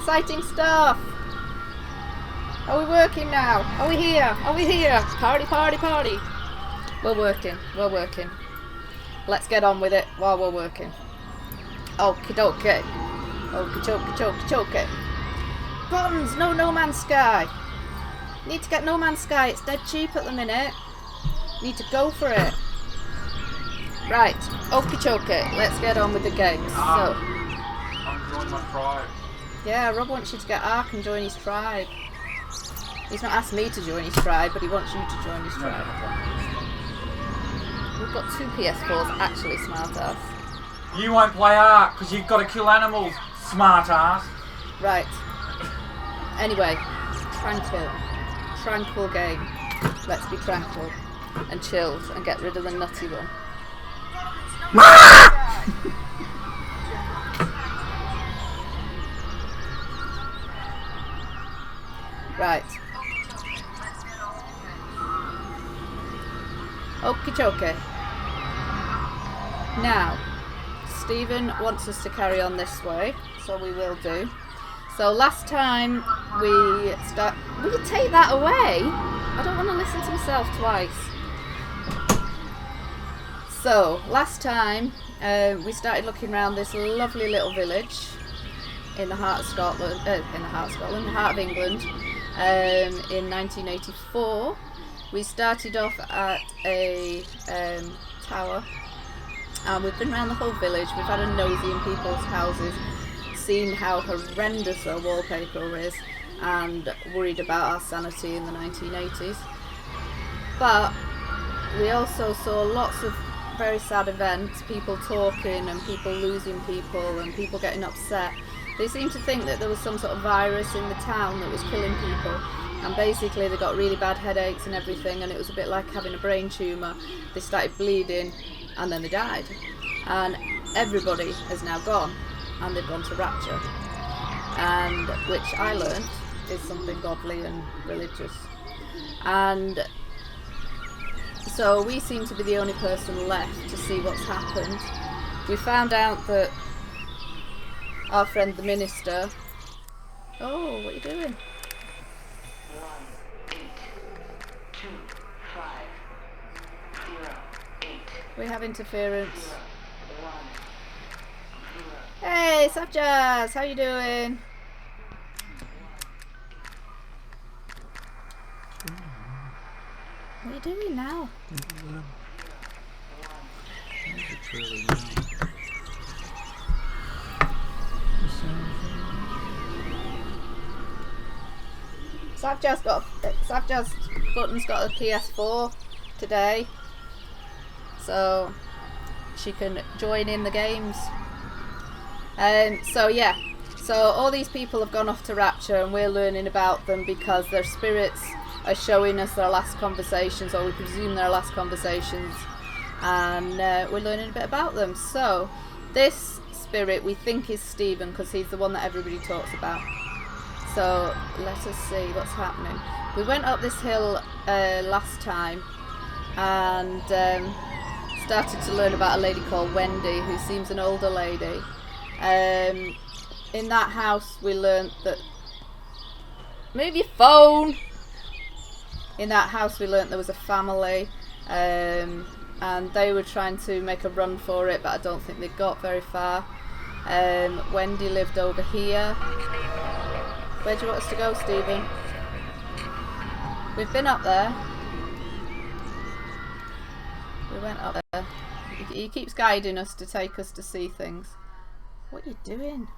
exciting stuff. Are we working now? Are we here? Are we here? Party, party, party. We're working. We're working. Let's get on with it while we're working. Okie dokie. Okie chokie chokie chokie. Buttons! No No Man's Sky. Need to get No Man's Sky. It's dead cheap at the minute. Need to go for it. Right. Okie chokie. Let's get on with the game. So. I'm joining my tribe. Yeah, Rob wants you to get Ark and join his tribe. He's not asked me to join his tribe, but he wants you to join his tribe. We've got 2 PS4s, actually, smartass. You won't play Ark because you've got to kill animals, smartass. Right. Anyway, tranquil game. Let's be tranquil and chilled and get rid of the nutty one. Right. Okie dokie. Now, Stephen wants us to carry on this way, so we will do. So last time will you take that away? I don't want to listen to myself twice. So last time we started looking around this lovely little village in the heart of Scotland, the heart of England, in 1984. We started off at a tower, and we've been around the whole village. We've had a nosy in people's houses, seen how horrendous their wallpaper is, and worried about our sanity in the 1980s. But we also saw lots of very sad events, people talking and people losing people and people getting upset. They seemed to think that there was some sort of virus in the town that was killing people, and basically they got really bad headaches and everything, and it was a bit like having a brain tumour. They started bleeding and then they died, and everybody has now gone, and they've gone to Rapture, and which I learnt is something godly and religious. And so we seem to be the only person left to see what's happened. We found out that our friend the minister... Oh, what are you doing? 18250. We have interference. Hey, Sapjaz, how you doing? What are you doing now? Sapjaz Button's got a PS4 today, so she can join in the games. So yeah, so all these people have gone off to Rapture, and we're learning about them because their spirits are showing us their last conversations, or we presume their last conversations, and we're learning a bit about them. So this spirit we think is Stephen, because he's the one that everybody talks about. So let us see what's happening. We went up this hill last time and started to learn about a lady called Wendy, who seems an older lady. In that house we learnt that... Move your phone! In that house we learnt there was a family, and they were trying to make a run for it, but I don't think they got very far. Wendy lived over here. Where do you want us to go, Stephen? We've been up there. We went up there. He keeps guiding us to take us to see things. What are you doing?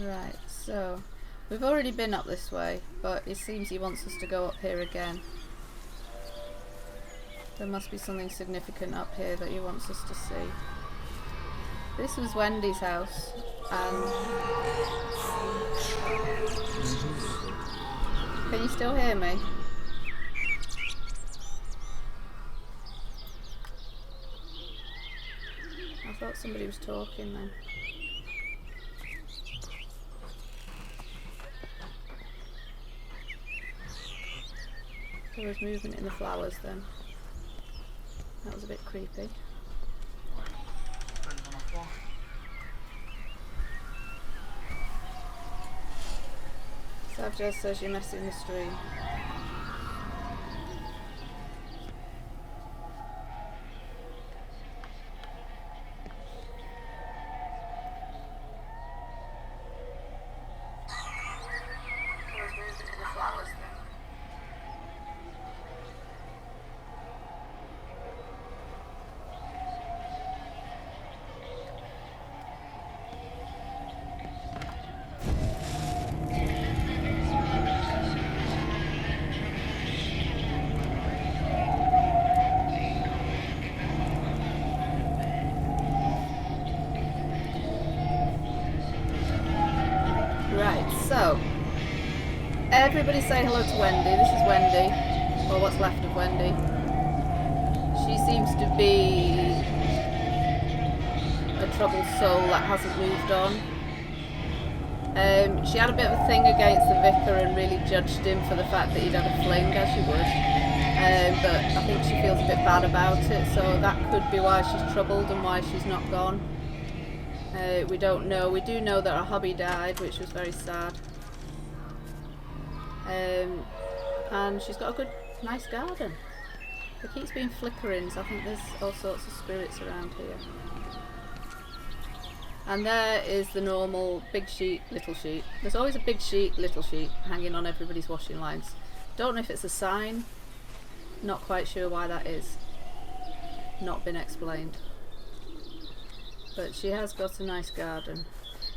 Right, so we've already been up this way, but it seems he wants us to go up here again. There must be something significant up here that he wants us to see. This was Wendy's house, and... Can you still hear me? I thought somebody was talking then. There was movement in the flowers then. That was a bit creepy. Sav just says you're messing the stream. Right, so everybody say hello to Wendy. This is Wendy, or what's left of Wendy. She seems to be a troubled soul that hasn't moved on. She had a bit of a thing against the vicar and really judged him for the fact that he'd had a fling, as you would. But I think she feels a bit bad about it, so that could be why she's troubled and why she's not gone. We don't know. We do know that her hubby died, which was very sad. And she's got a good, nice garden. It keeps being flickering, so I think there's all sorts of spirits around here. And there is the normal big sheet, little sheet. There's always a big sheet, little sheet hanging on everybody's washing lines. Don't know if it's a sign. Not quite sure why that is. Not been explained. But she has got a nice garden.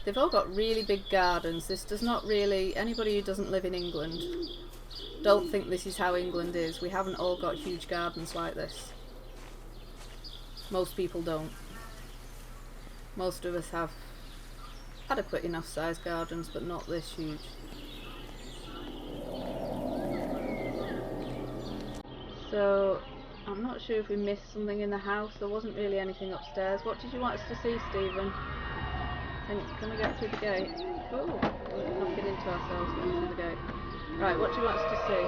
They've all got really big gardens. This does not really... Anybody who doesn't live in England, don't think this is how England is. We haven't all got huge gardens like this. Most people don't. Most of us have adequate enough sized gardens, but not this huge. So, I'm not sure if we missed something in the house. There wasn't really anything upstairs. What did you want us to see, Stephen? Can we get through the gate? Oh, we're knocking into ourselves going through the gate. Right, what do you want us to see?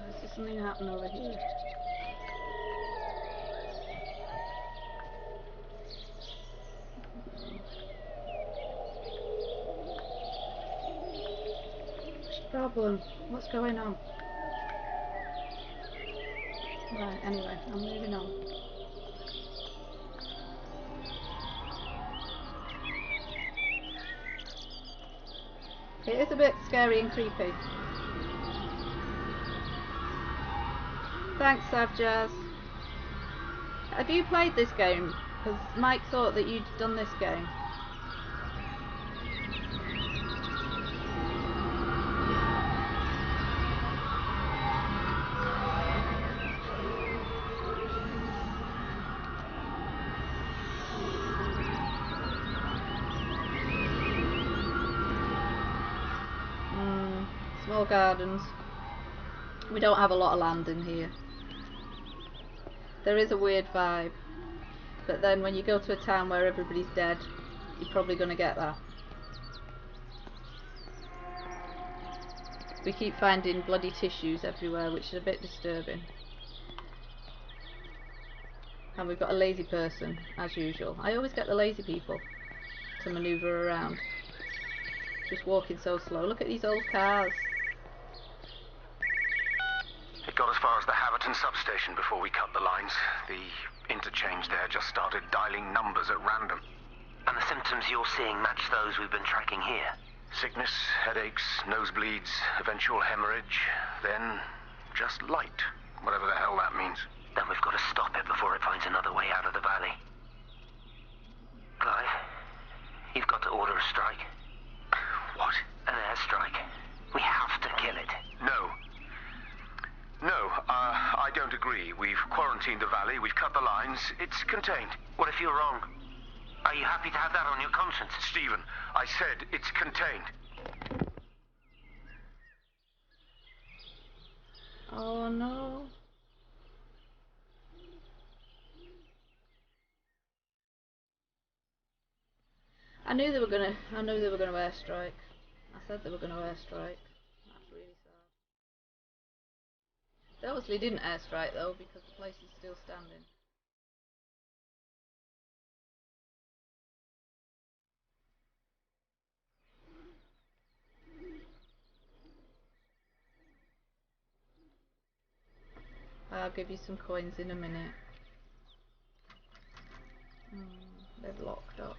Is there something happening over here? Problem. What's going on? Right, anyway, I'm moving on. It is a bit scary and creepy. Thanks, Savjaz. Have you played this game? Because Mike thought that you'd done this game. Small gardens. We don't have a lot of land in here. There is a weird vibe. But then when you go to a town where everybody's dead, you're probably going to get that. We keep finding bloody tissues everywhere, which is a bit disturbing. And we've got a lazy person, as usual. I always get the lazy people to manoeuvre around. Just walking so slow. Look at these old cars. It got as far as the Haverton substation before we cut the lines. The interchange there just started dialing numbers at random. And the symptoms you're seeing match those we've been tracking here? Sickness, headaches, nosebleeds, eventual hemorrhage, then just light, whatever the hell that means. Then we've got to stop it before it finds another way out of the valley. Clive, you've got to order a strike. What? An airstrike. We have to kill it. No. No, I don't agree. We've quarantined the valley, we've cut the lines, it's contained. What if you're wrong? Are you happy to have that on your conscience? Stephen, I said it's contained. Oh no. I knew they were gonna airstrike. I said they were gonna airstrike. That's really sad. They obviously didn't airstrike though, because the place is still standing. I'll give you some coins in a minute. They've locked up.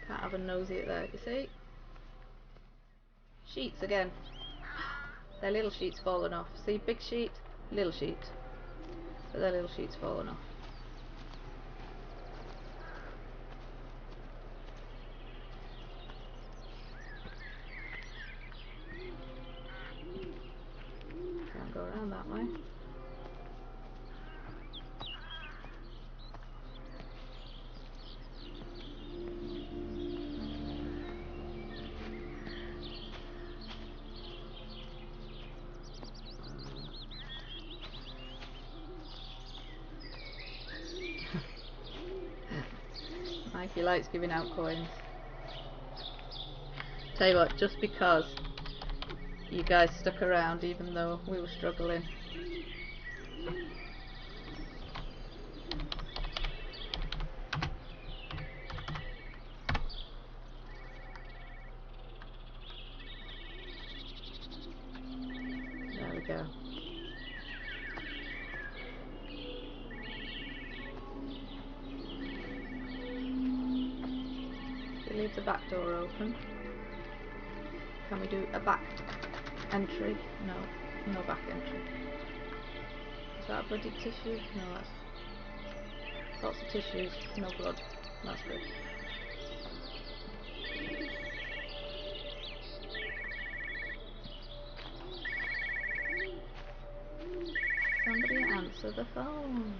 Can't have a nosy at there, you see? Sheets again. Their little sheet's fallen off. See, big sheet, little sheet. But their little sheet's fallen off. Can't go around that way. Mikey likes giving out coins. Tell you what, just because you guys stuck around even though we were struggling. There we go. Leave the back door open. Can we do a back entry? No, no back entry. Is that a bloody tissue? No, that's lots of tissues, no blood. That's good. Somebody answer the phone.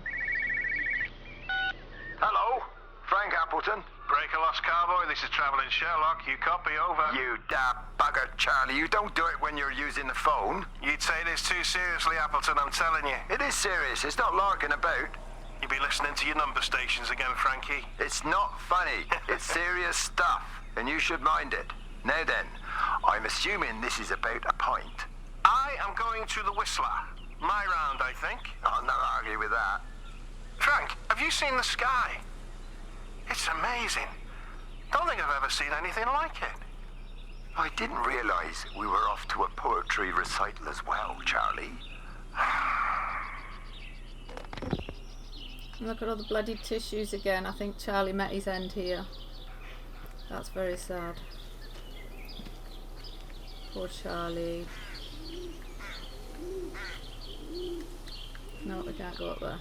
Hello, Frank Appleton. Break a lost cowboy, this is Travelling Sherlock. You copy, over. You da bugger, Charlie. You don't do it when you're using the phone. You'd say this too seriously, Appleton, I'm telling you. It is serious. It's not larking about. You be listening to your number stations again, Frankie. It's not funny. It's serious stuff, and you should mind it. Now then, I'm assuming this is about a pint. I am going to the Whistler. My round, I think. I'll not argue with that. Frank, have you seen the sky? It's amazing. Don't think I've ever seen anything like it. I didn't realise we were off to a poetry recital as well, Charlie. Look at all the bloody tissues again. I think Charlie met his end here. That's very sad. Poor Charlie. No, we can't go up there.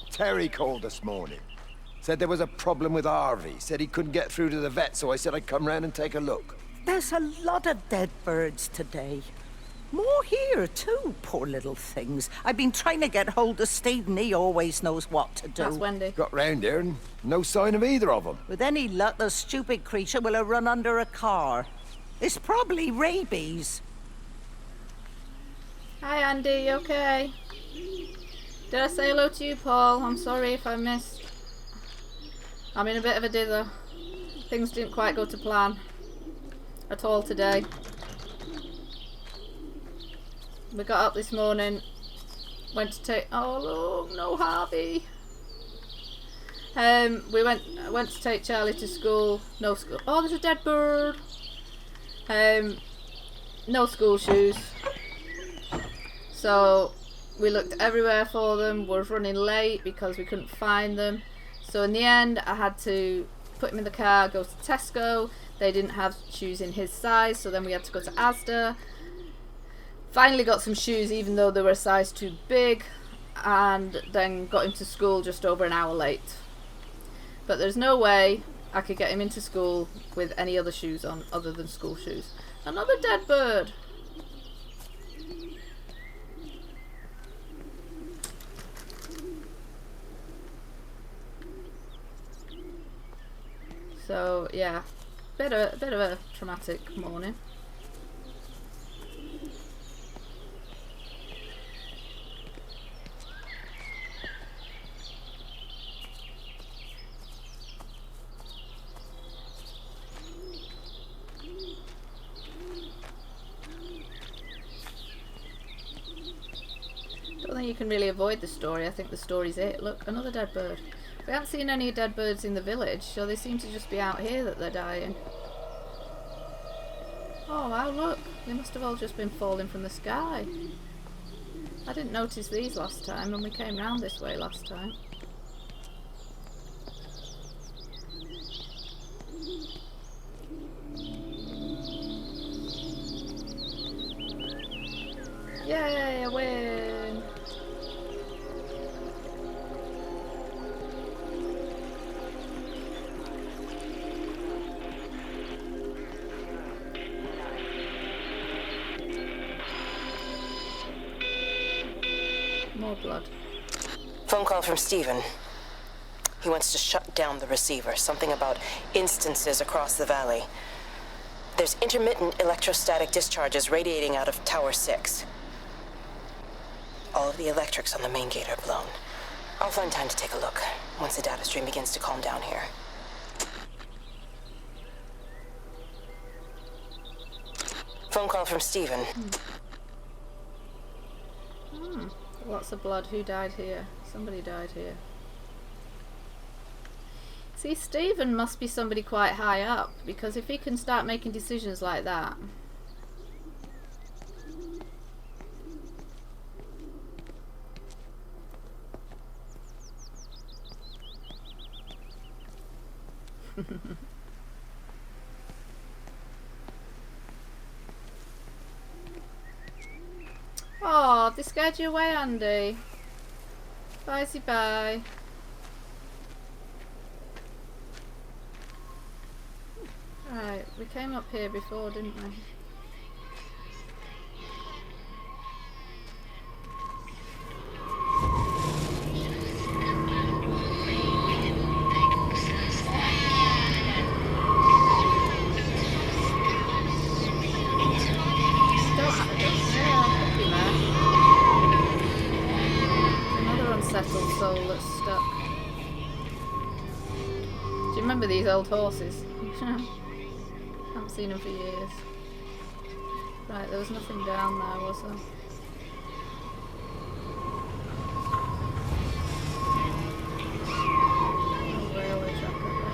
Terry called this morning. Said there was a problem with Harvey. Said he couldn't get through to the vet, so I said I'd come round and take a look. There's a lot of dead birds today. More here, too, poor little things. I've been trying to get hold of Steve, and he always knows what to do. That's Wendy. Got round here and no sign of either of them. With any luck, the stupid creature will have run under a car. It's probably rabies. Hi Andy, you okay? Did I say hello to you, Paul? I'm sorry if I missed. I'm in a bit of a dither. Things didn't quite go to plan at all today. We got up this morning, went to take. Oh look, no Harvey. We went to take Charlie to school. No school. Oh, there's a dead bird. No school shoes. So we looked everywhere for them. We're running late because we couldn't find them. So in the end, I had to put him in the car, go to Tesco. They didn't have shoes in his size, so then we had to go to Asda. Finally got some shoes, even though they were a size too big, and then got him to school just over an hour late. But there's no way I could get him into school with any other shoes on other than school shoes. Another dead bird. So yeah, bit of a traumatic morning. can really avoid the story. I think the story's it. Look, another dead bird. We haven't seen any dead birds in the village, so they seem to just be out here that they're dying. Oh wow, look. They must have all just been falling from the sky. I didn't notice these last time when we came round this way last time. Yay, I win! More blood. Phone call from Stephen. He wants to shut down the receiver. Something about instances across the valley. There's intermittent electrostatic discharges radiating out of Tower 6. All of the electrics on the main gate are blown. I'll find time to take a look once the data stream begins to calm down here. Phone call from Stephen. Lots of blood. Who died here? Somebody died here. See, Stephen must be somebody quite high up, because if he can start making decisions like that... Oh, they scared you away, Andy. Bye-sy bye. Right, we came up here before, didn't we? Soul that's stuck. Do you remember these old horses? Haven't seen them for years. Right, there was nothing down there, was there? Oh, railway track up there.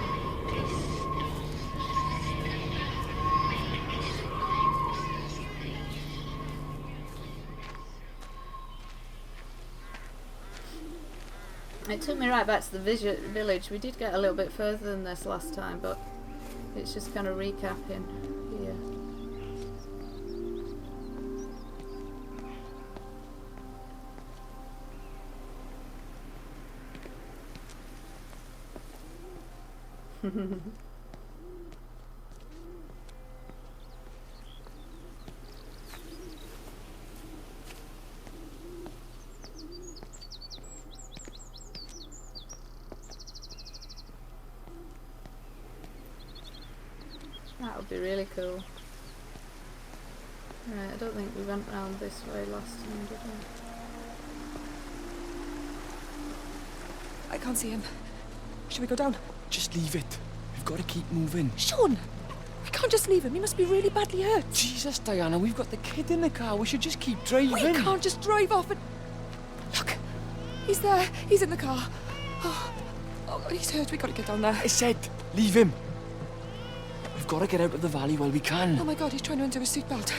It took me right back to the village. We did get a little bit further than this last time, but it's just kind of recapping here. That would be really cool. Right, I don't think we went round this way last time, did we? I can't see him. Should we go down? Just leave it. We've got to keep moving. Sean! We can't just leave him. He must be really badly hurt. Jesus, Diana, we've got the kid in the car. We should just keep driving. We can't just drive off and... Look! He's there. He's in the car. Oh, he's hurt. We've got to get down there. I said, leave him. We've got to get out of the valley while we can. Oh my God, he's trying to undo his seatbelt.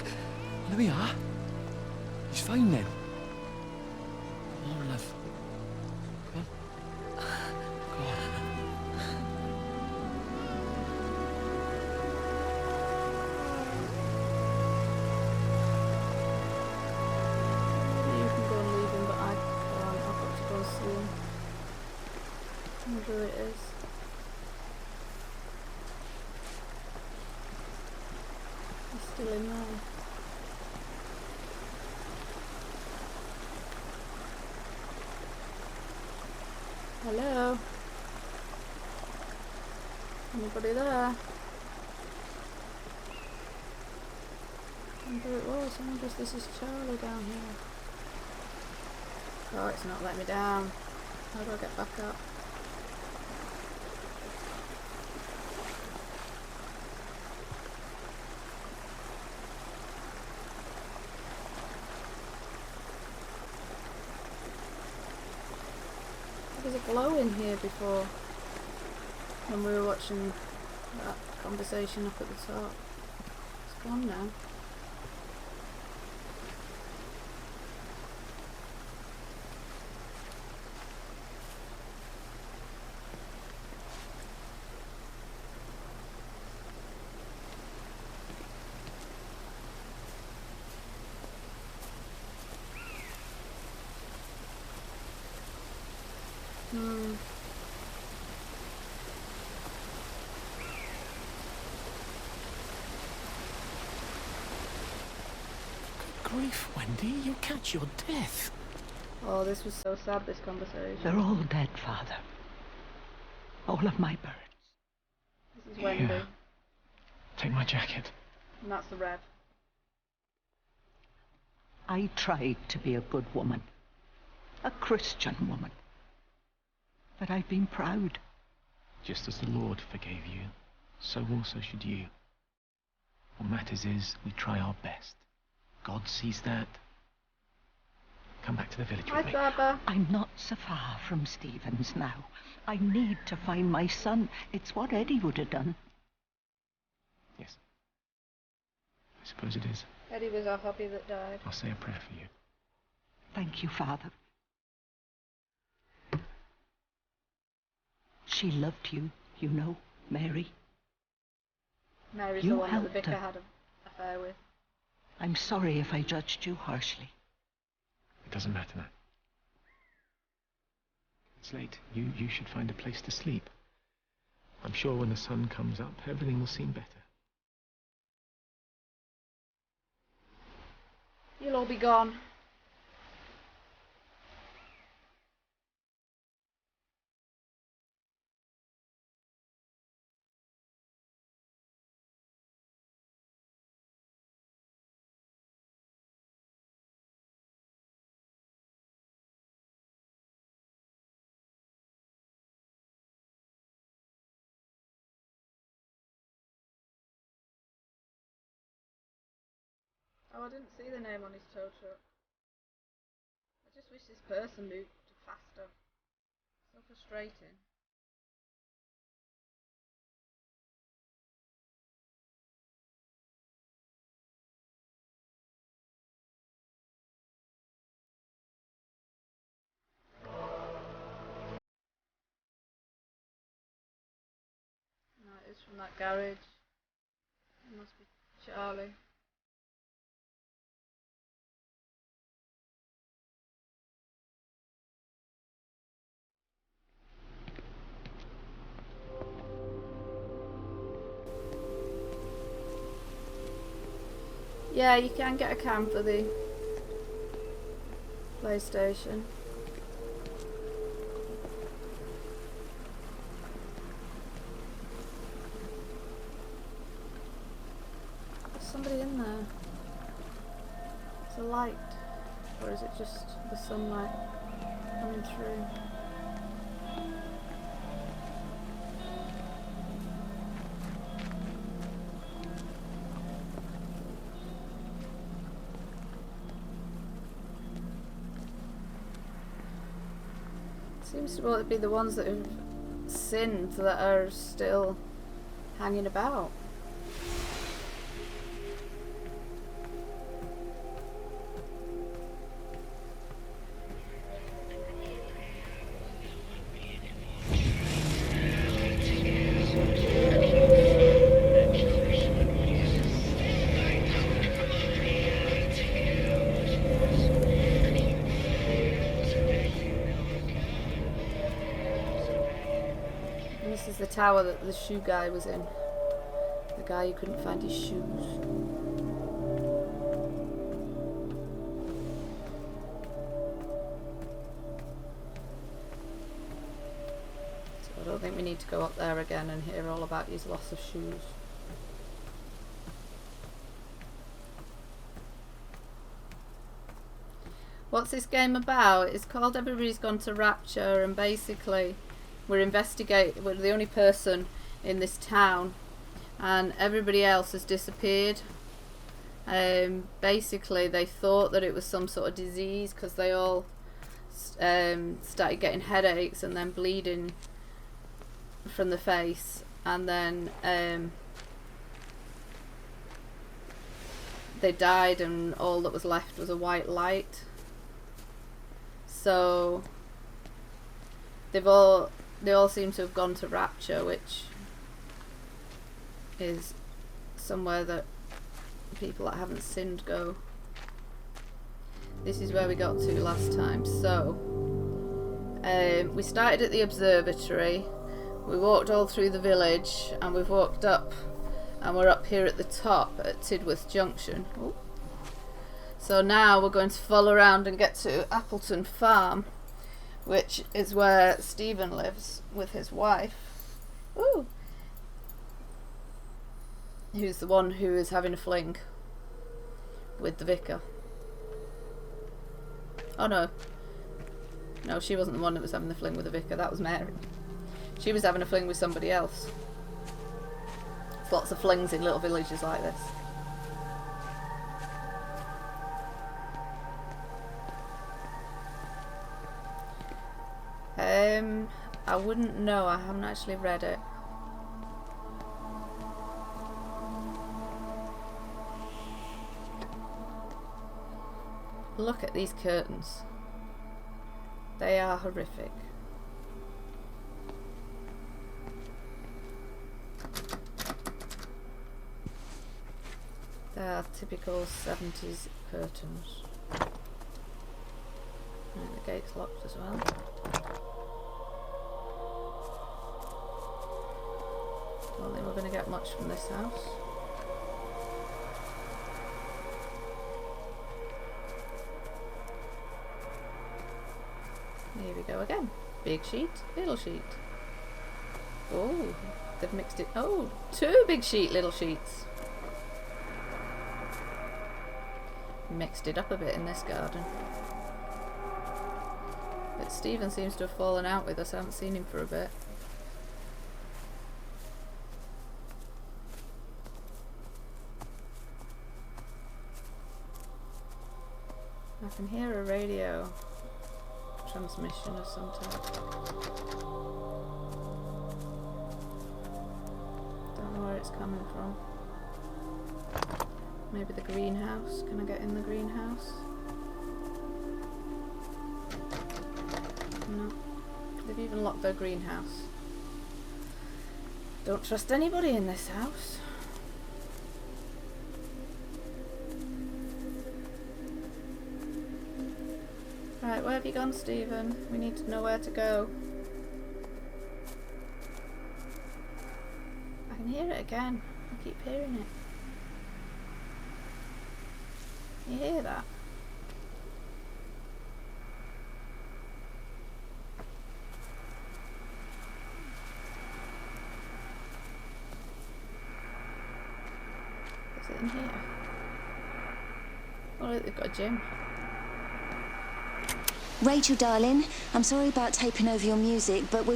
There we are. He's fine then. Come on, love. Come on. Come on. You can go and leave him, but I can't. I've got to go see him. Whatever it is. He's still in there. Hello? Anybody there? I wonder who it was. I wonder if this is Charlie down here. Oh, it's not letting me down. How do I get back up? glow in here before when we were watching that conversation up at the top. It's gone now. Good grief, Wendy, you'll catch your death. Oh, this was so sad, this conversation. They're all dead, Father. All of my birds. This is Wendy. Here. Take my jacket. And that's the Rev. I tried to be a good woman. A Christian woman. But I've been proud. Just as the Lord forgave you, so also should you. What matters is we try our best. God sees that. Come back to the village Hi, with me. Baba. I'm not so far from Stevens now. I need to find my son. It's what Eddie would have done. Yes. I suppose it is. Eddie was our hubby that died. I'll say a prayer for you. Thank you, Father. She loved you, you know, Mary. Mary's You the one that the helped vicar her. had an affair with. I'm sorry if I judged you harshly. It doesn't matter now. It's late. You should find a place to sleep. I'm sure when the sun comes up, everything will seem better. You'll all be gone. Oh, I didn't see the name on his tow truck. I just wish this person moved faster. So frustrating. No, it's from that garage. It must be Charlie. Yeah, you can get a cam for the PlayStation. There's somebody in there. It's a light. Or is it just the sunlight coming through? Seems to be the ones that have sinned that are still hanging about. This is the tower that the shoe guy was in. The guy who couldn't find his shoes. So I don't think we need to go up there again and hear all about his loss of shoes. What's this game about? It's called Everybody's Gone to Rapture, and basically we're the only person in this town and everybody else has disappeared. Basically they thought that it was some sort of disease because they all started getting headaches and then bleeding from the face, and then they died, and all that was left was a white light. So they all seem to have gone to Rapture, which is somewhere that people that haven't sinned go. This is where we got to last time. So we started at the observatory, we walked all through the village, and we've walked up, and we're up here at the top at Tidworth Junction. Ooh. So now we're going to follow around and get to Appleton Farm, which is where Stephen lives with his wife. Ooh. Who's the one who is having a fling with the vicar. Oh no. No, she wasn't the one that was having the fling with the vicar, that was Mary. She was having a fling with somebody else. There's lots of flings in little villages like this. I wouldn't know, I haven't actually read it. Look at these curtains. They are horrific. They are typical 70s curtains. And the gate's locked as well. Don't think we're going to get much from this house. Here we go again. Big sheet, little sheet. Oh, they've mixed it. Oh, 2 big sheet, little sheets. Mixed it up a bit in this garden. But Stephen seems to have fallen out with us. I haven't seen him for a bit. I can hear a radio transmission of some type. Don't know where it's coming from. Maybe the greenhouse. Can I get in the greenhouse? No. They've even locked their greenhouse. Don't trust anybody in this house. Right, where have you gone, Stephen? We need to know where to go. I can hear it again. I keep hearing it. You hear that? Is it in here? Oh, look, they've got a gym. Rachel, darling, I'm sorry about taping over your music, but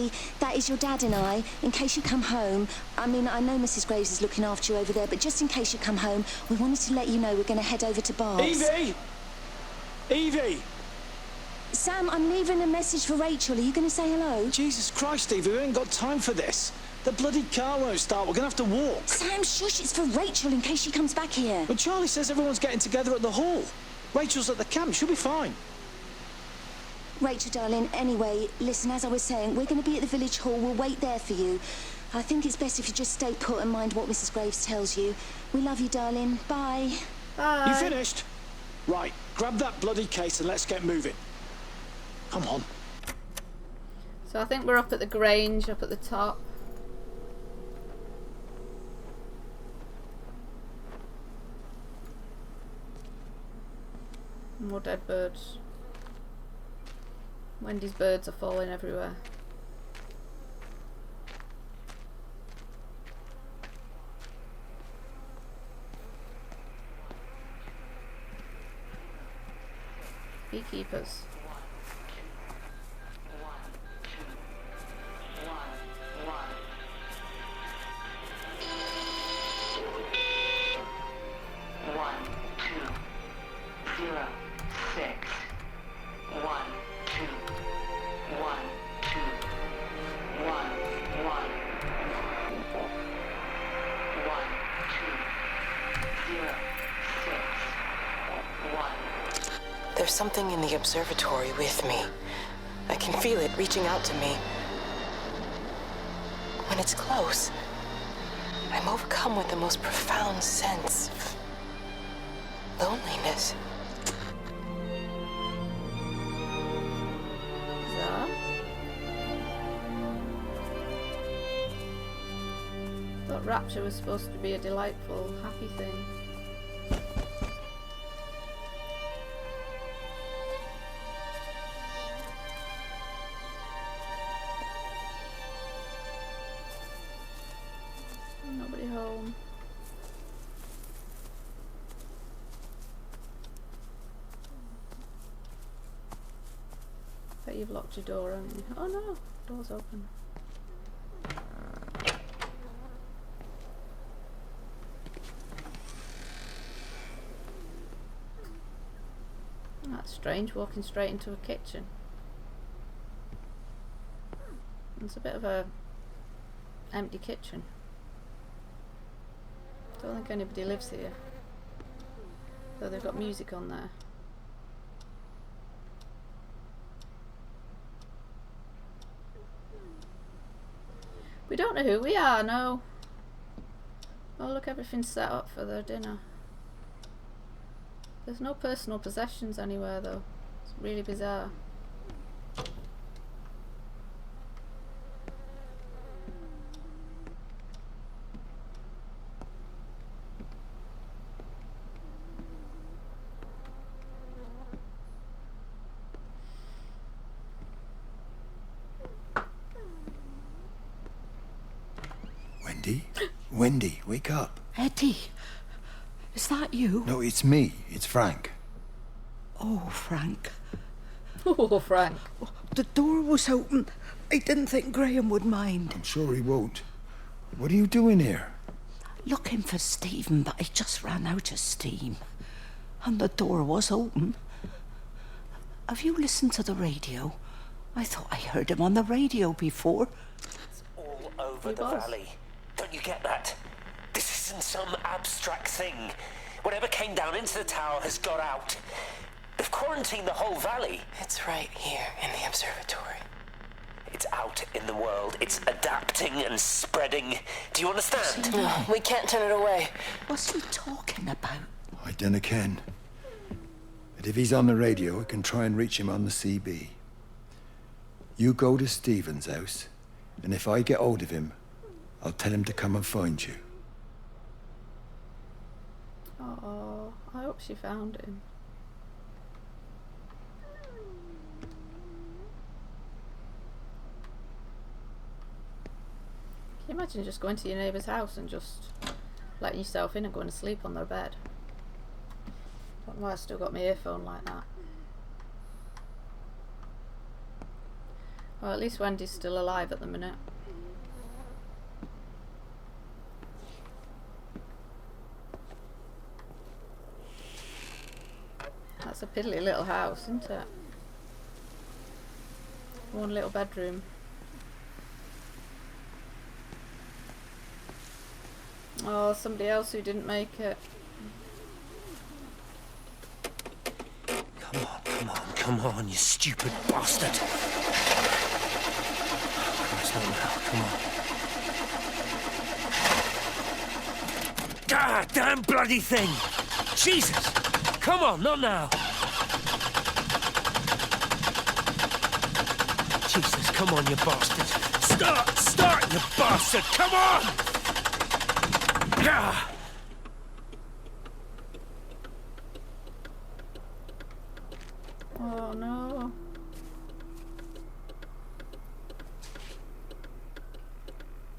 that is your dad and I, in case you come home. I mean, I know Mrs. Graves is looking after you over there, but just in case you come home, we wanted to let you know we're going to head over to Barb's. Evie! Evie! Sam, I'm leaving a message for Rachel. Are you going to say hello? Jesus Christ, Evie, we ain't got time for this. The bloody car won't start. We're going to have to walk. Sam, shush, it's for Rachel in case she comes back here. But Charlie says everyone's getting together at the hall. Rachel's at the camp. She'll be fine. Rachel, darling, anyway, listen, as I was saying, we're going to be at the village hall. We'll wait there for you. I think it's best if you just stay put and mind what Mrs. Graves tells you. We love you, darling. Bye. Bye. You finished? Right, grab that bloody case and let's get moving. Come on. So I think we're up at the Grange, up at the top. More dead birds. Wendy's birds are falling everywhere. Beekeepers. One, two, 0, 6, 1, 2. There's something in the observatory with me. I can feel it reaching out to me. When it's close, I'm overcome with the most profound sense of loneliness. Bizarre. Thought Rapture was supposed to be a delightful, happy thing. Nobody home. Bet you've locked your door, haven't you? Oh no, door's open. That's strange, walking straight into a kitchen. It's a bit of a empty kitchen. Don't think anybody lives here. Though they've got music on there. We don't know who we are, no. Oh look, everything's set up for their dinner. There's no personal possessions anywhere though. It's really bizarre. Wendy, wake up. Eddie, is that you? No, it's me. It's Frank. Oh, Frank. Oh, Frank. The door was open. I didn't think Graham would mind. I'm sure he won't. What are you doing here? Looking for Stephen, but I just ran out of steam. And the door was open. Have you listened to the radio? I thought I heard him on the radio before. It's all over the valley. Don't you get that? This isn't some abstract thing. Whatever came down into the tower has got out. They've quarantined the whole valley. It's right here in the observatory. It's out in the world. It's adapting and spreading. Do you understand? No, we can't turn it away. What's he talking about? I dunno ken. But if he's on the radio, I can try and reach him on the CB. You go to Stephen's house, and if I get hold of him, I'll tell him to come and find you. Oh, I hope she found him. Can you imagine just going to your neighbour's house and just letting yourself in and going to sleep on their bed? I don't know why I still got my earphone like that. Well, at least Wendy's still alive at the minute. That's a piddly little house, isn't it? One little bedroom. Oh, somebody else who didn't make it. Come on, you stupid bastard. Christ, not now, come on. God damn bloody thing! Jesus! Come on, not now! Jesus, come on, you bastard! Start, you bastard! Come on! Ah! Oh no.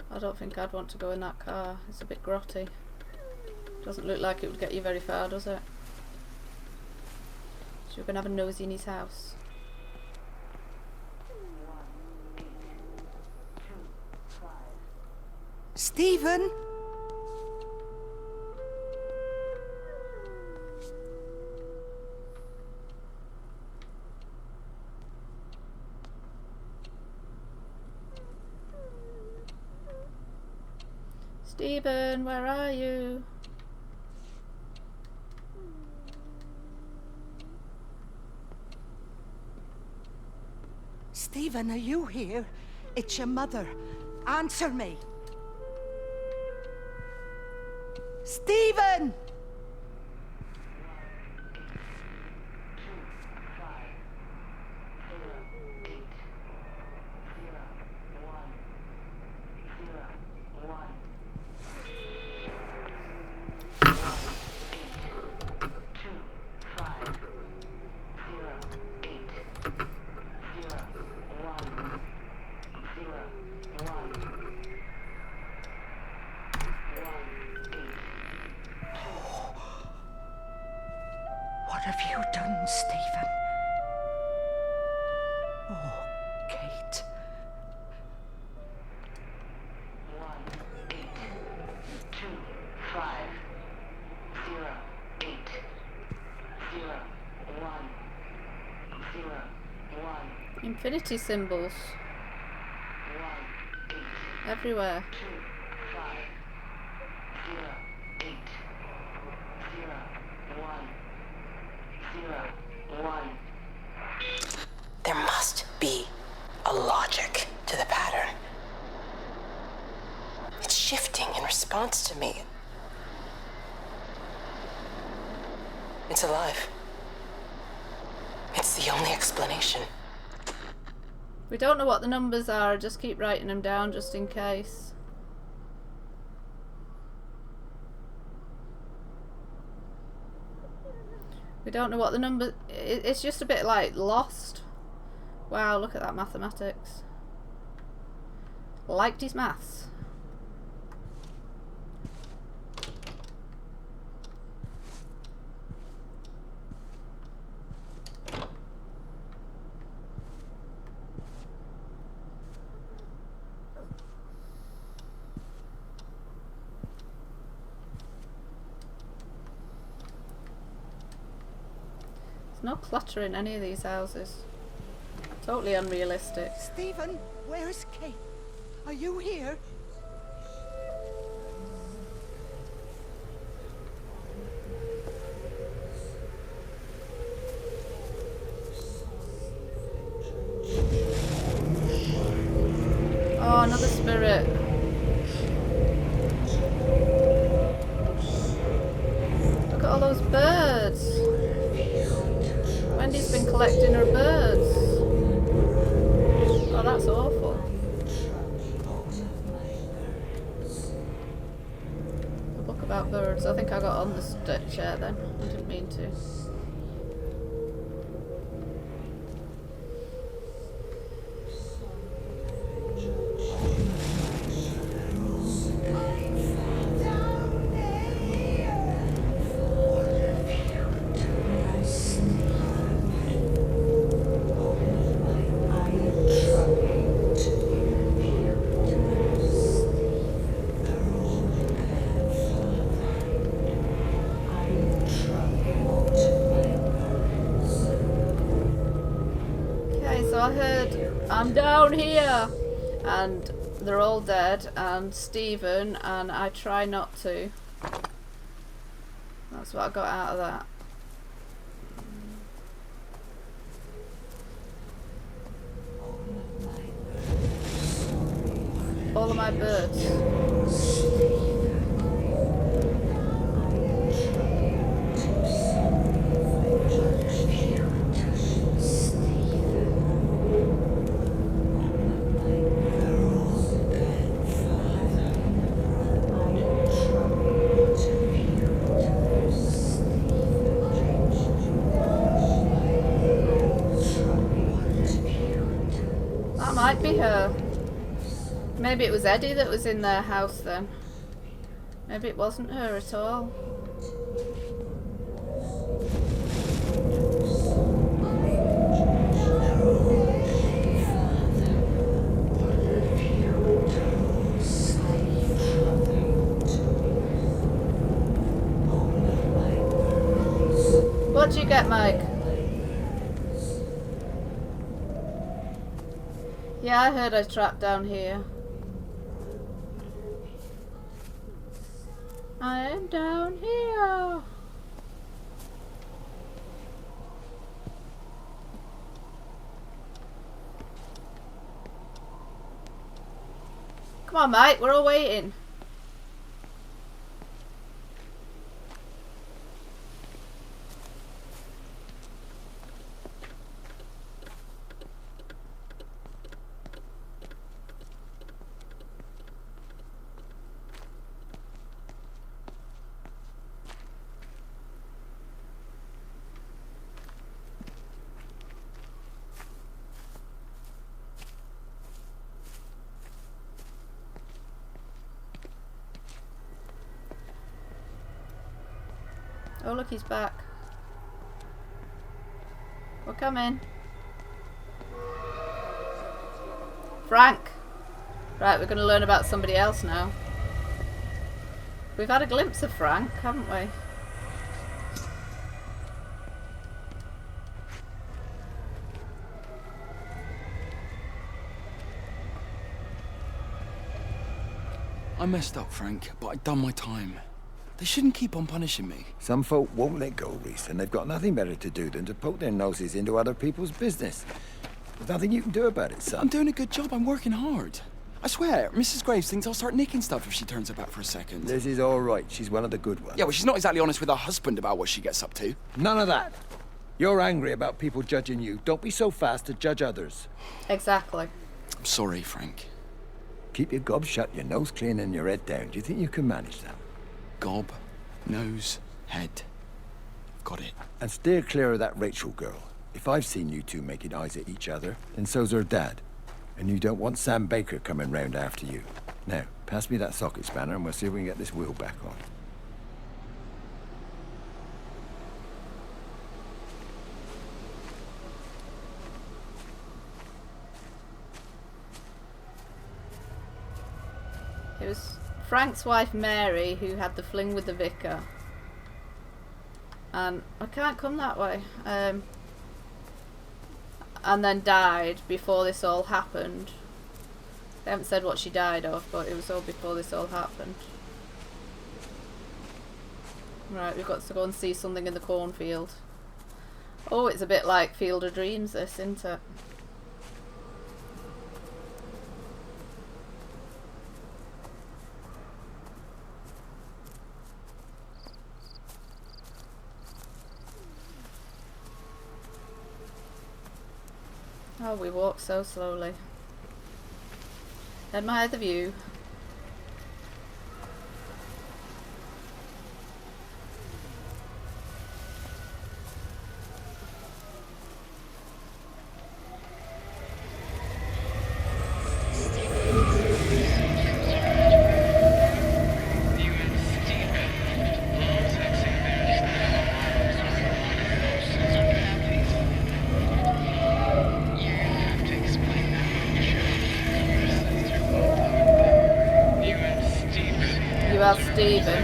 I don't think I'd want to go in that car. It's a bit grotty. Doesn't look like it would get you very far, does it? So you're going to have a nosy in his house. Stephen? Stephen, where are you? Stephen, are you here? It's your mother. Answer me. Stephen! What have you done, Stephen? Oh, Kate. 182550101. Infinity symbols. Everywhere. 258080101. There must be a logic to the pattern. It's shifting in response to me. It's alive. It's the only explanation. We don't know what the numbers are, just keep writing them down just in case. We don't know what the number... It's just a bit like Lost. Wow, look at that mathematics. Liked his maths. There's no clutter in any of these houses. Totally unrealistic. Stephen, where's Kate? Are you here? Oh, another spirit. Look at all those birds. Wendy's been collecting her birds. Oh, that's awful. A book about birds. I think I got on the chair then. I didn't mean to. I heard, I'm down here, and they're all dead, and Stephen, and I try not to. That's what I got out of that. All of my birds. Might be her. Maybe it was Eddie that was in their house then. Maybe it wasn't her at all. What'd you get, Mike? Yeah, I heard I trapped down here. I am down here. Come on, mate, we're all waiting. Oh, look, he's back. We're coming. Frank! Right, we're going to learn about somebody else now. We've had a glimpse of Frank, haven't we? I messed up, Frank, but I'd done my time. They shouldn't keep on punishing me. Some folk won't let go, Reese, and they've got nothing better to do than to poke their noses into other people's business. There's nothing you can do about it, son. I'm doing a good job. I'm working hard. I swear, Mrs. Graves thinks I'll start nicking stuff if she turns her back for a second. Liz is all right. She's one of the good ones. Yeah, well, she's not exactly honest with her husband about what she gets up to. None of that. You're angry about people judging you. Don't be so fast to judge others. Exactly. I'm sorry, Frank. Keep your gob shut, your nose clean, and your head down. Do you think you can manage that? Gob, nose, head. Got it. And steer clear of that Rachel girl. If I've seen you two making eyes at each other, then so's her dad. And you don't want Sam Baker coming round after you. Now, pass me that socket spanner and we'll see if we can get this wheel back on. It was Frank's wife Mary who had the fling with the vicar. And I can't come that way. And then died before this all happened. They haven't said what she died of, but it was all before this all happened. Right, we've got to go and see something in the cornfield. Oh, it's a bit like Field of Dreams, this, isn't it? Oh, we walk so slowly. Admire the view. Stephen.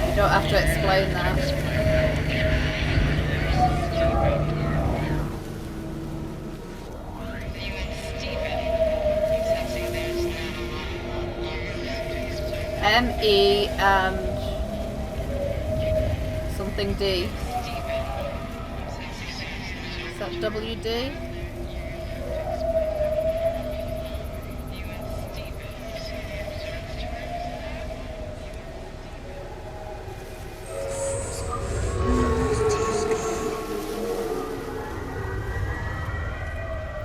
You don't have to explain that. M-E and something D. Is that W-D?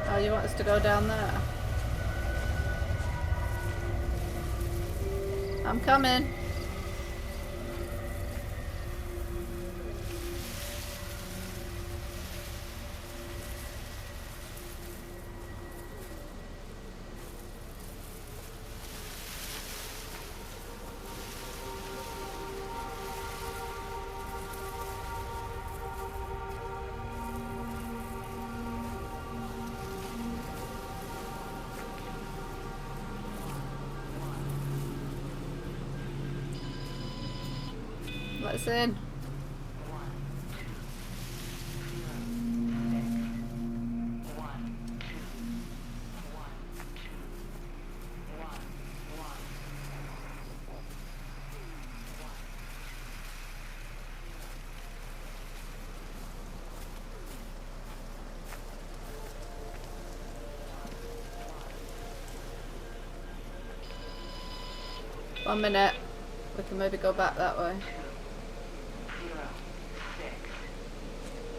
Oh, you want us to go down there? I'm coming. Let us in. 1 minute. We can maybe go back that way. 0, 6,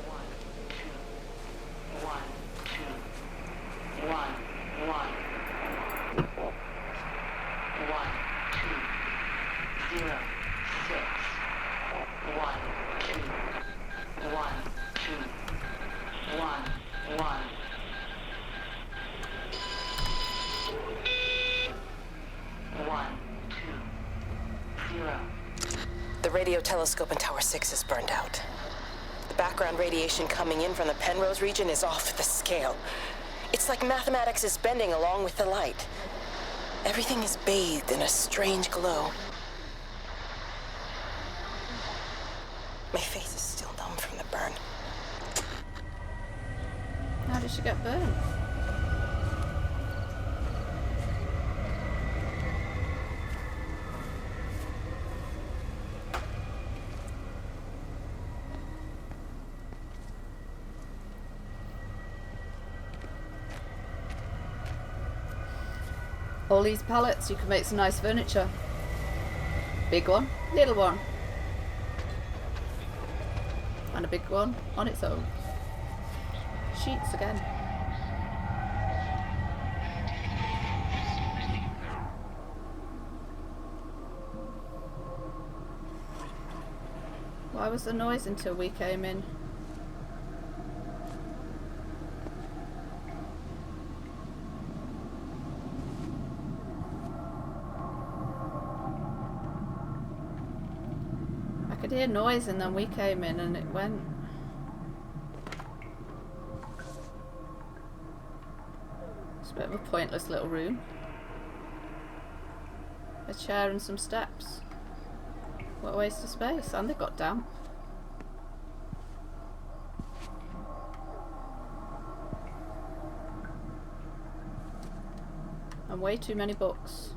1, 2, 1, 2, 1, 1, 1, 2, 0, 6, 1, 2, 1, 2, 1, 1. The radio telescope in Tower 6 is burned out. The background radiation coming in from the Penrose region is off the scale. It's like mathematics is bending along with the light. Everything is bathed in a strange glow. My face is still numb from the burn. How did she get burned? All these pallets, you can make some nice furniture. Big one, little one. And a big one on its own. Sheets again. Why was the noise until we came in? I could hear noise and then we came in and it went. It's a bit of a pointless little room. A chair and some steps. What a waste of space. And they got damp. And way too many books.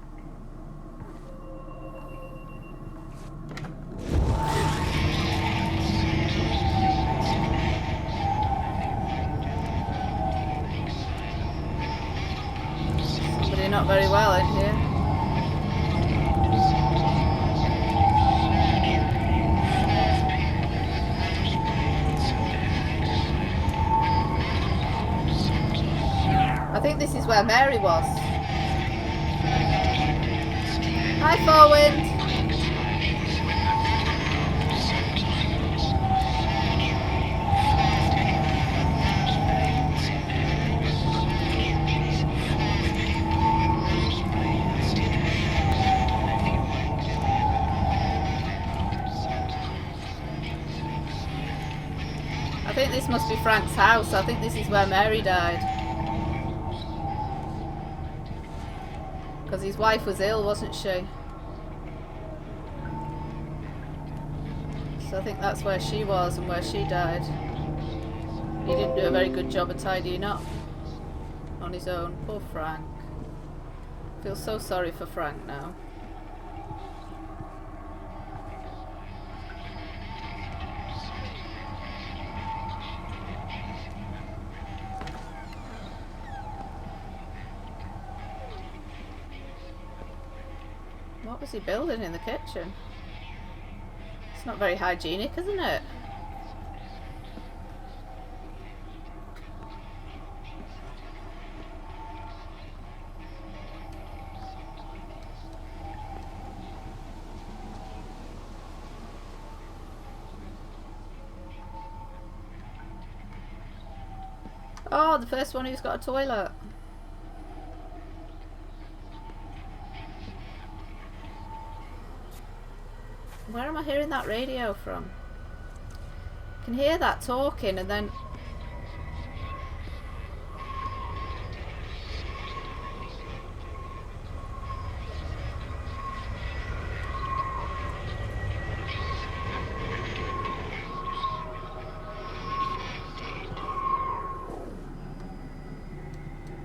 Somebody not very well in here. I think this is where Mary was. Hi, Forwind. I think this must be Frank's house. I think this is where Mary died. Because his wife was ill, wasn't she? So I think that's where she was and where she died. He didn't do a very good job of tidying up on his own. Poor Frank. I feel so sorry for Frank now. What was he building in the kitchen? It's not very hygienic, isn't it? Oh, the first one who's got a toilet. Where am I hearing that radio from? I can hear that talking and then...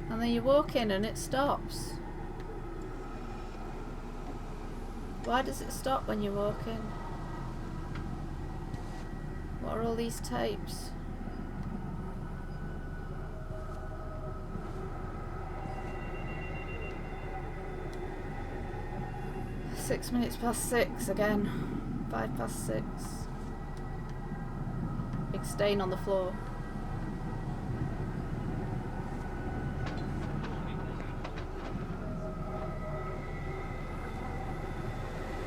And then you walk in and it stops. Why does it stop when you walk in? What are all these tapes? 6 minutes past 6 again. 5 past 6. Big stain on the floor.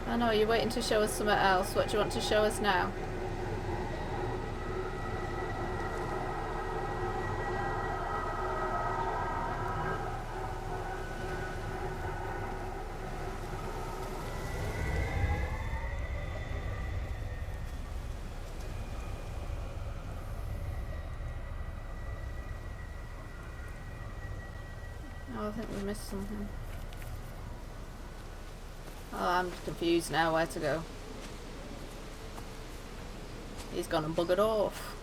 I know, you're waiting to show us something else. What do you want to show us now? Oh, I think we missed something. Oh, I'm confused now where to go. He's gone and buggered off.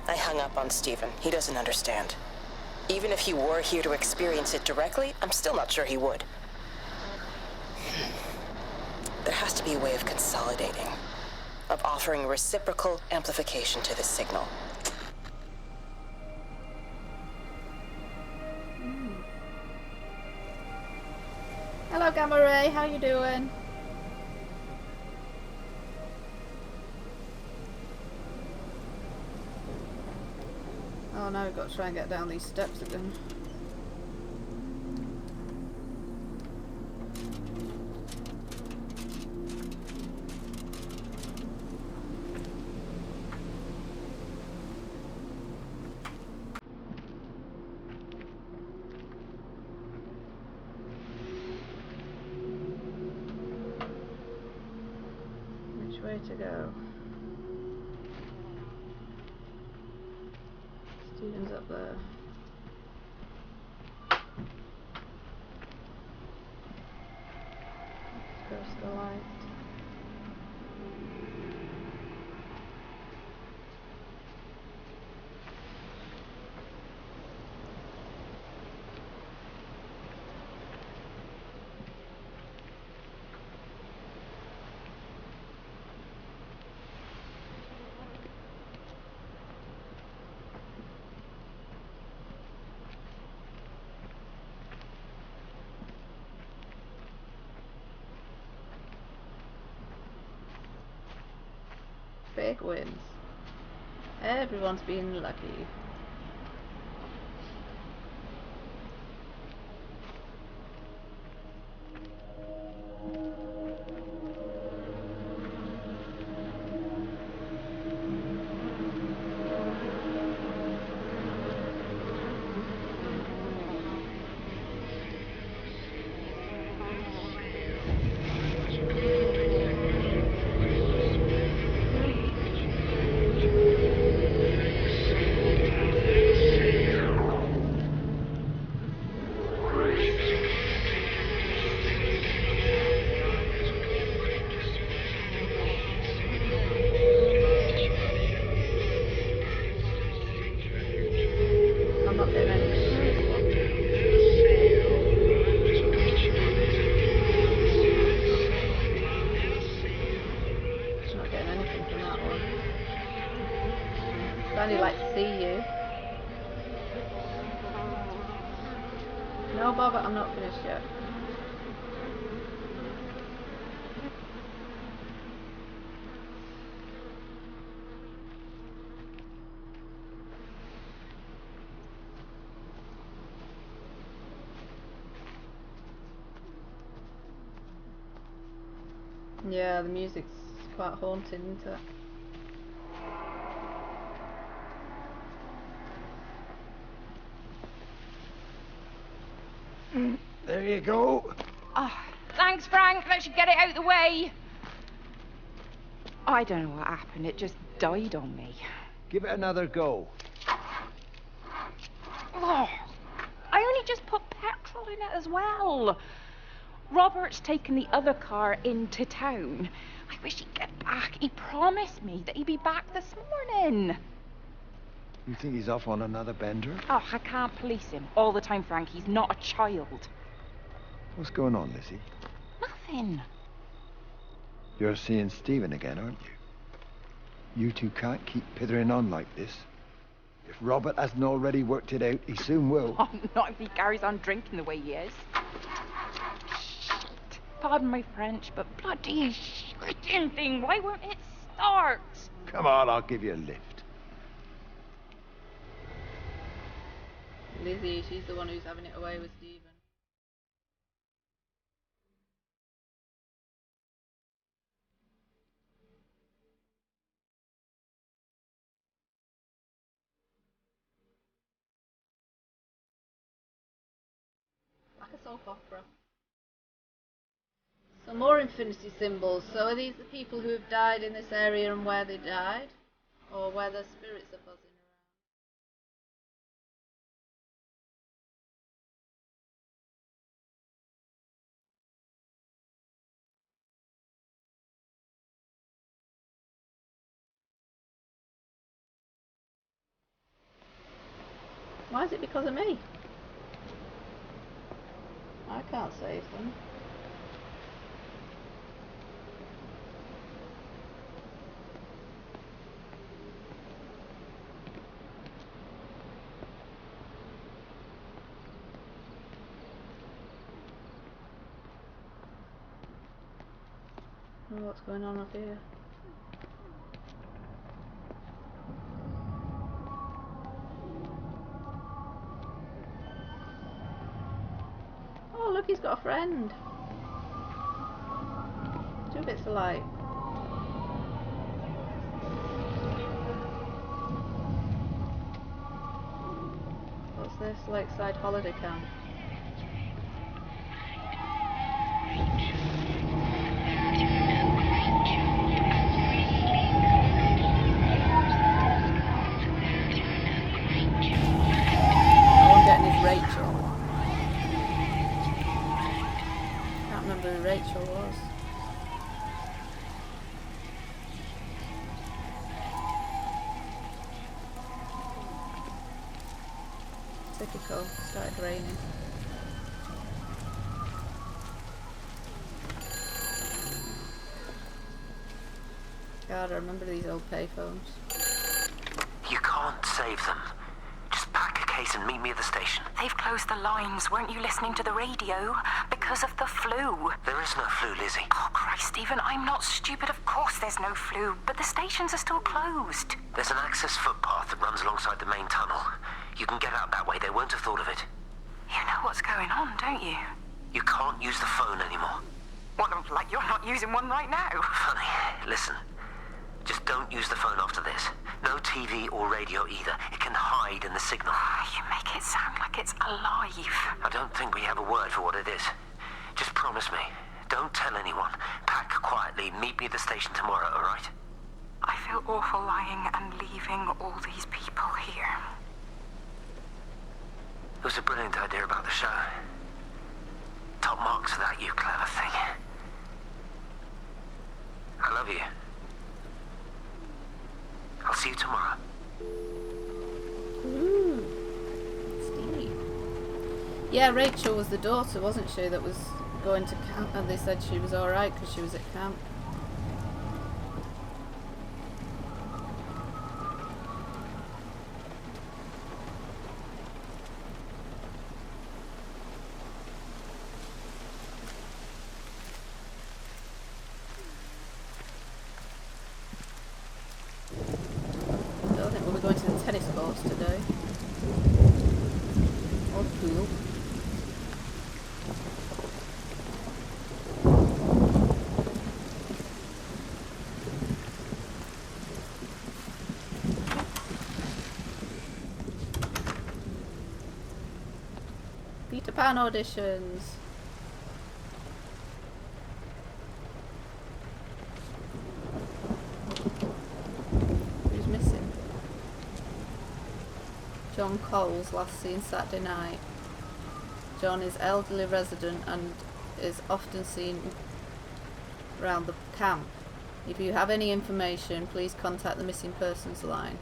I hung up on Stephen. He doesn't understand. Even if he were here to experience it directly, I'm still not sure he would. There has to be a way of consolidating, of offering reciprocal amplification to this signal. Hello, Gamma Ray. How you doing? Oh, now we've got to try and get down these steps again. Which way to go? Stephen's up there. Let's go to the light. Big wins. Everyone's been lucky. I'd only like to see you. No, Bob, I'm not finished yet. Yeah, the music's quite haunting, isn't it? There you go. Oh, thanks, Frank. Let's get it out of the way. I don't know what happened. It just died on me. Give it another go. Oh, I only just put petrol in it as well. Robert's taken the other car into town. I wish he'd get back. He promised me that he'd be back this morning. You think he's off on another bender? Oh, I can't police him all the time, Frank. He's not a child. What's going on, Lizzie? Nothing. You're seeing Stephen again, aren't you? You two can't keep pithering on like this. If Robert hasn't already worked it out, he soon will. Oh, not if he carries on drinking the way he is. Shit. Pardon my French, but bloody shitting thing, why won't it start? Come on, I'll give you a lift. Lizzie, she's the one who's having it away with Stephen. Like a soap opera. Some more infinity symbols. So are these the people who have died in this area and where they died? Or where their spirits are buzzing around? Why is it because of me? I can't save them. Oh, what's going on up here? Oh, look, he's got a friend. Two bits of light. What's this? Lakeside holiday camp. All I'm getting is Rachel. Can't remember who Rachel was. Typical. Started raining. God, I remember these old payphones. You can't save them. Just pack a case and meet me at the station. They've closed the lines. Weren't you listening to the radio? Because of the flu. There is no flu, Lizzie. Oh, Christ, Stephen, I'm not stupid. Of course there's no flu. But the stations are still closed. There's an access footpath that runs alongside the main tunnel. You can get out that way. They won't have thought of it. You know what's going on, don't you? You can't use the phone anymore. What, like you're not using one right now? Funny. Listen. Just don't use the phone after this. No TV or radio either. It can hide in the signal. You make it sound like it's alive. I don't think we have a word for what it is. Just promise me. Don't tell anyone. Pack quietly. Meet me at the station tomorrow, all right? I feel awful lying and leaving all these people here. It was a brilliant idea about the show. Top marks for that, you clever thing. I love you. I'll see you tomorrow. Ooh, Steve. Yeah, Rachel was the daughter, wasn't she, that was going to camp, and they said she was alright because she was at camp. going to the tennis course today. Or the pool. Peter Pan auditions. Who's missing? John Coles, last seen Saturday night. John is elderly resident and is often seen around the camp. If you have any information, please contact the missing persons line.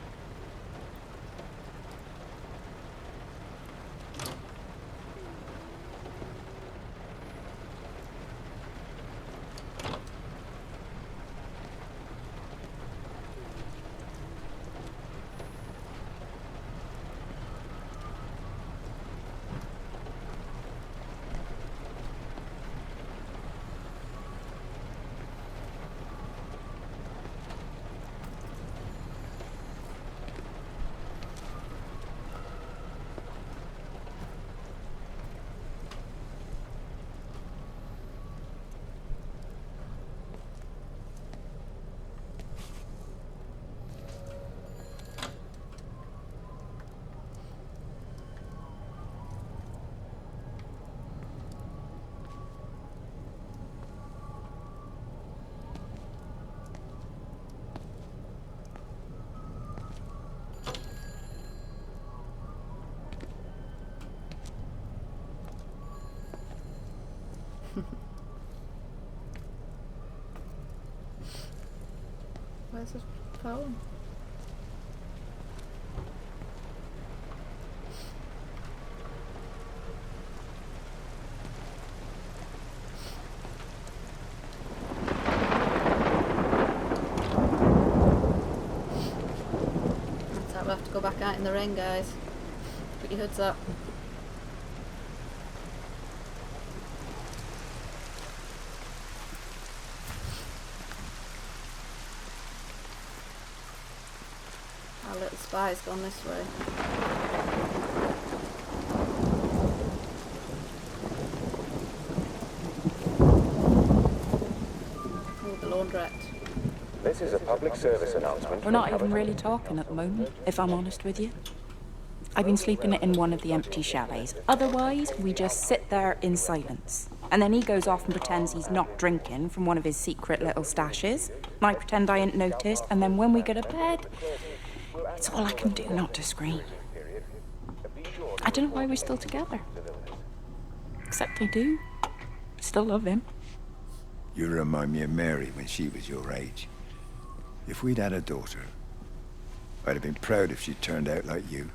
Where's his phone? Looks like we'll have to go back out in the rain, guys. Put your hoods up. Our little spy's gone this way. Oh, the laundrette. This is a public service announcement. We're not even really talking at the moment, if I'm honest with you. I've been sleeping in one of the empty chalets. Otherwise, we just sit there in silence. And then he goes off and pretends he's not drinking from one of his secret little stashes. And I pretend I ain't noticed, and then when we go to bed, it's all I can do not to scream. I don't know why we're still together. Except I do. Still love him. You remind me of Mary when she was your age. If we'd had a daughter, I'd have been proud if she turned out like you.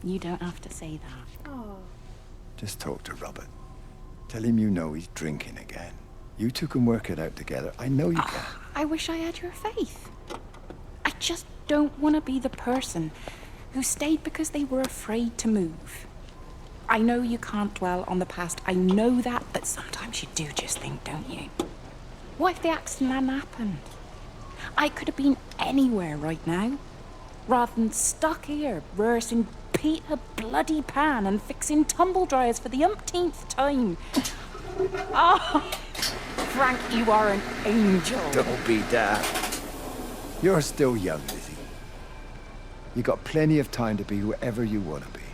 You don't have to say that. Oh. Just talk to Robert. Tell him you know he's drinking again. You two can work it out together. I know you can. I wish I had your faith. I just don't want to be the person who stayed because they were afraid to move. I know you can't dwell on the past. I know that, but sometimes you do just think, don't you? What if the accident hadn't happened? I could have been anywhere right now, rather than stuck here rehearsing Peter bloody Pan and fixing tumble dryers for the umpteenth time. Oh, Frank, you are an angel. Don't be daft. You're still young, Lizzie. You got plenty of time to be whoever you want to be.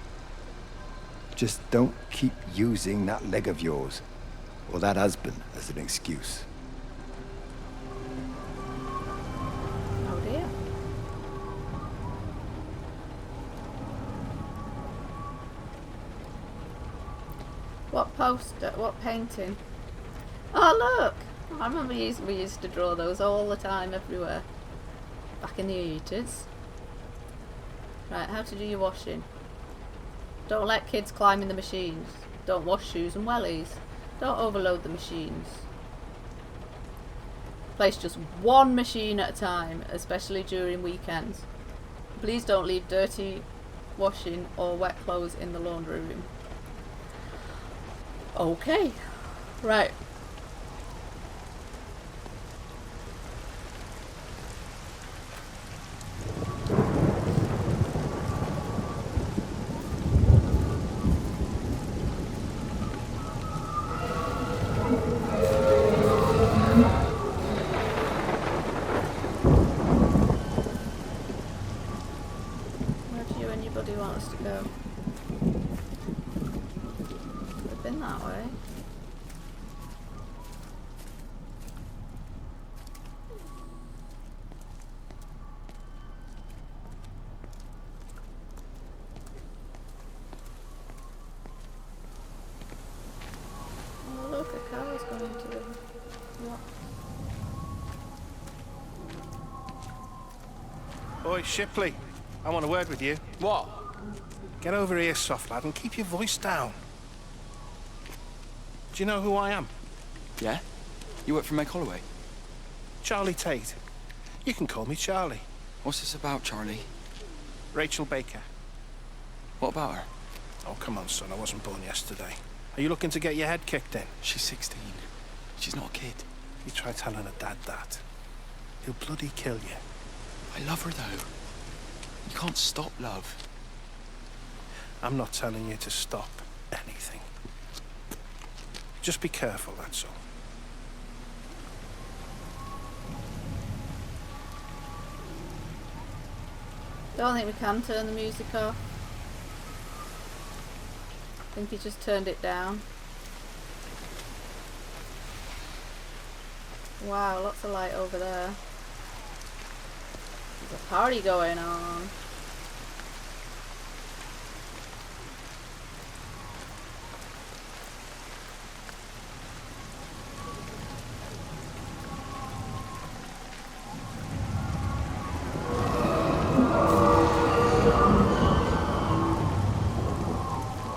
Just don't keep using that leg of yours or that husband as an excuse. Oh dear. What poster? What painting? Oh look! I remember we used to draw those all the time, everywhere. Back in the 80s. Right, how to do your washing. Don't let kids climb in the machines. Don't wash shoes and wellies. Don't overload the machines. Place just one machine at a time, especially during weekends. Please don't leave dirty washing or wet clothes in the laundry room. Okay. Right. anybody want us to go? We've been that way. Oh look, a car's going to the what? Oi, Shipley. I want a word with you. What? Get over here, soft lad, and keep your voice down. Do you know who I am? Yeah? You work for Meg Holloway? Charlie Tate. You can call me Charlie. What's this about, Charlie? Rachel Baker. What about her? Oh, come on, son. I wasn't born yesterday. Are you looking to get your head kicked in? She's 16. She's not a kid. You try telling her dad that. He'll bloody kill you. I love her, though. You can't stop love. I'm not telling you to stop anything. Just be careful, that's all. Don't think we can turn the music off. I think he just turned it down. Wow, lots of light over there. There's a party going on.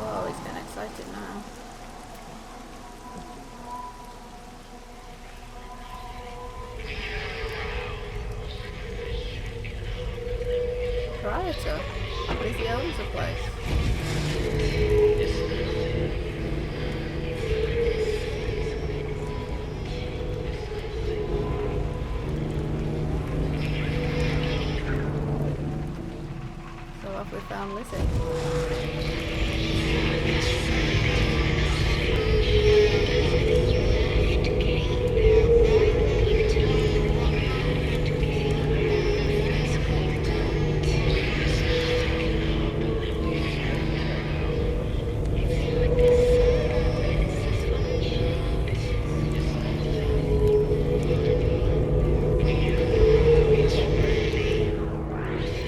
Whoa, he's getting excited now. Proprietor? What if he owns the place? So have we found Lizzie?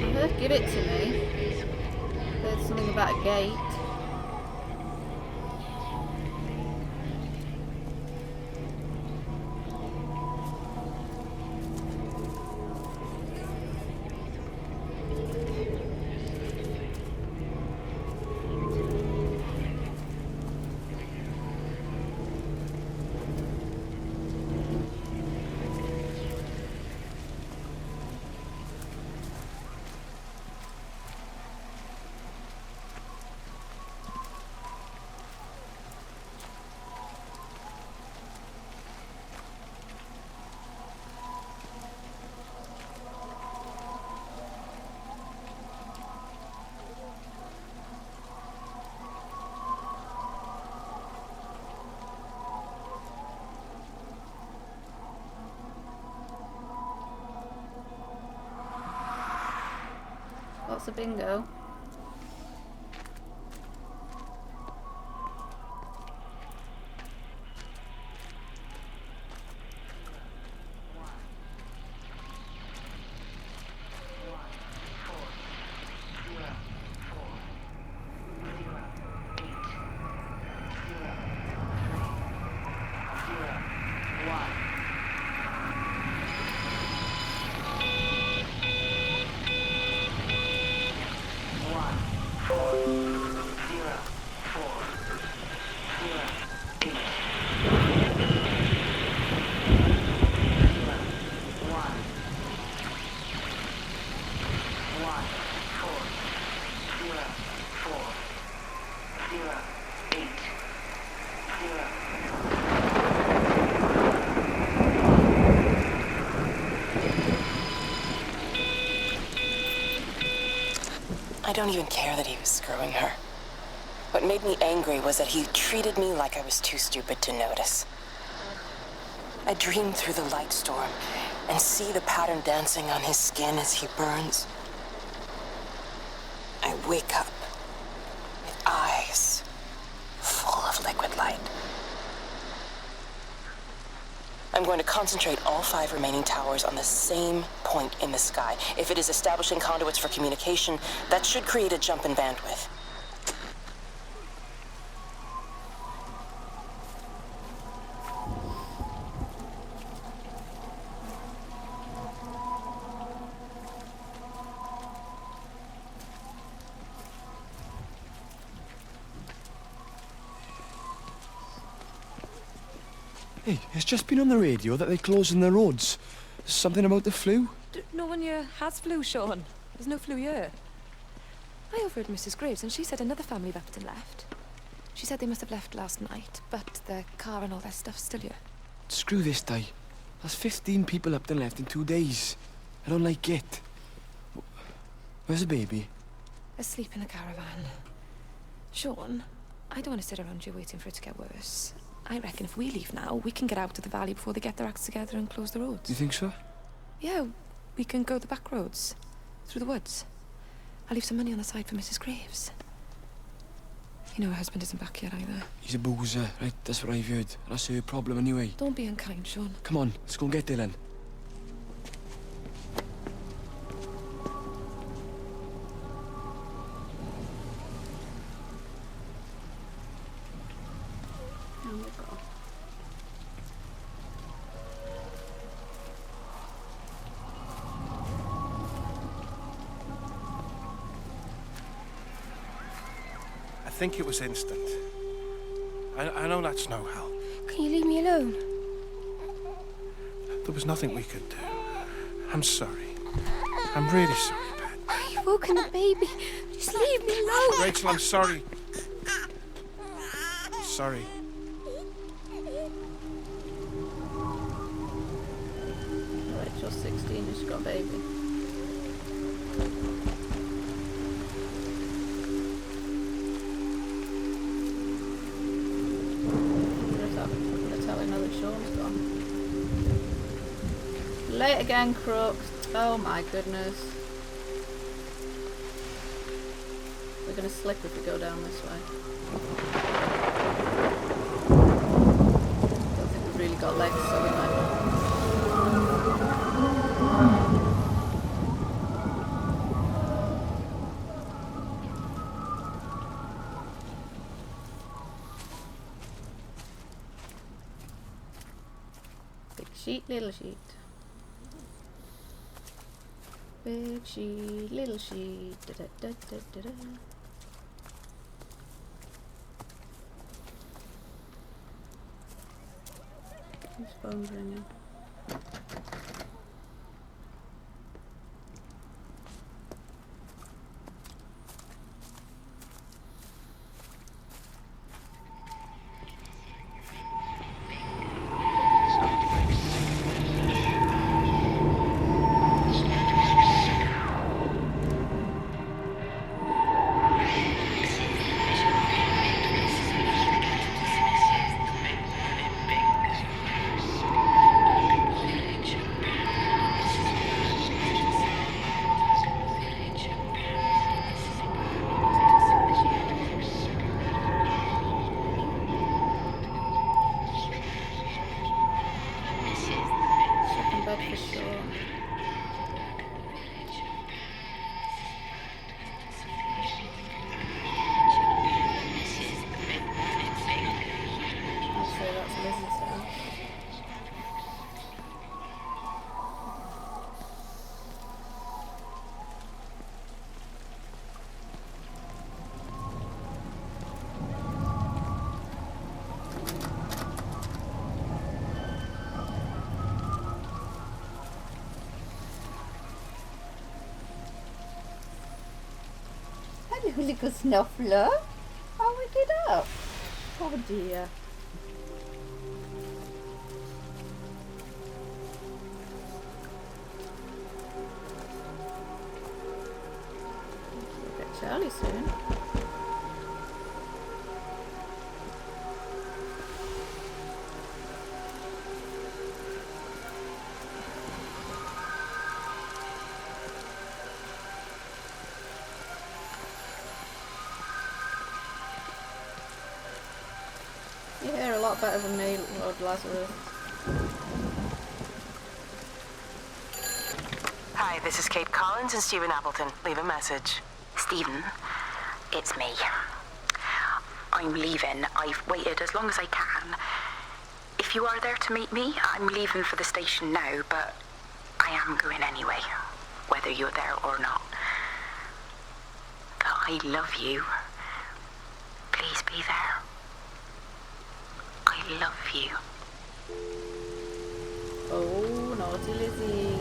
I heard give it to me. There's something about a gate. Lots of bingo. I don't even care that he was screwing her. What made me angry was that he treated me like I was too stupid to notice. I dream through the light storm and see the pattern dancing on his skin as he burns. I wake up with eyes full of liquid light. I'm going to concentrate all 5 remaining towers on the same point in the sky. If it is establishing conduits for communication, that should create a jump in bandwidth. Hey, it's just been on the radio that they're closing the roads. Something about the flu? No one here has flu, Sean. There's no flu here. I overheard Mrs. Graves, and she said another family up and left. She said they must have left last night, but their car and all their stuff's still here. Screw this, Di. That's 15 people up and left in 2 days. I don't like it. Where's the baby? Asleep in the caravan. Sean, I don't want to sit around here waiting for it to get worse. I reckon if we leave now, we can get out of the valley before they get their acts together and close the roads. You think so? Yeah, we can go the back roads, through the woods. I'll leave some money on the side for Mrs. Graves. You know her husband isn't back yet either. He's a boozer, right? That's what I've heard. That's her problem anyway. Don't be unkind, Sean. Come on, let's go and get Dylan. I think it was instant. I know that's no help. Can you leave me alone? There was nothing we could do. I'm sorry. I'm really sorry, Pat. You've woken the baby. Just leave me alone. Rachel, I'm sorry. Sorry. Rachel's 16 and she's got a baby. Late again, crooks. Oh my goodness. We're gonna slip if we go down this way. Don't think we've really got legs, so we might not. Big sheet, little sheet. Big sheet, little sheet, da da da da da da. Whose phone's ringing? Hello, little snuffler. How we get up? Oh dear. We'll get Charlie soon. You hear a lot better than me, Lord Lazarus. Hi, this is Kate Collins and Stephen Appleton. Leave a message. Stephen, it's me. I'm leaving. I've waited as long as I can. If you are there to meet me, I'm leaving for the station now, but I am going anyway, whether you're there or not. But I love you. Please be there. I love you. Oh, naughty Lizzie.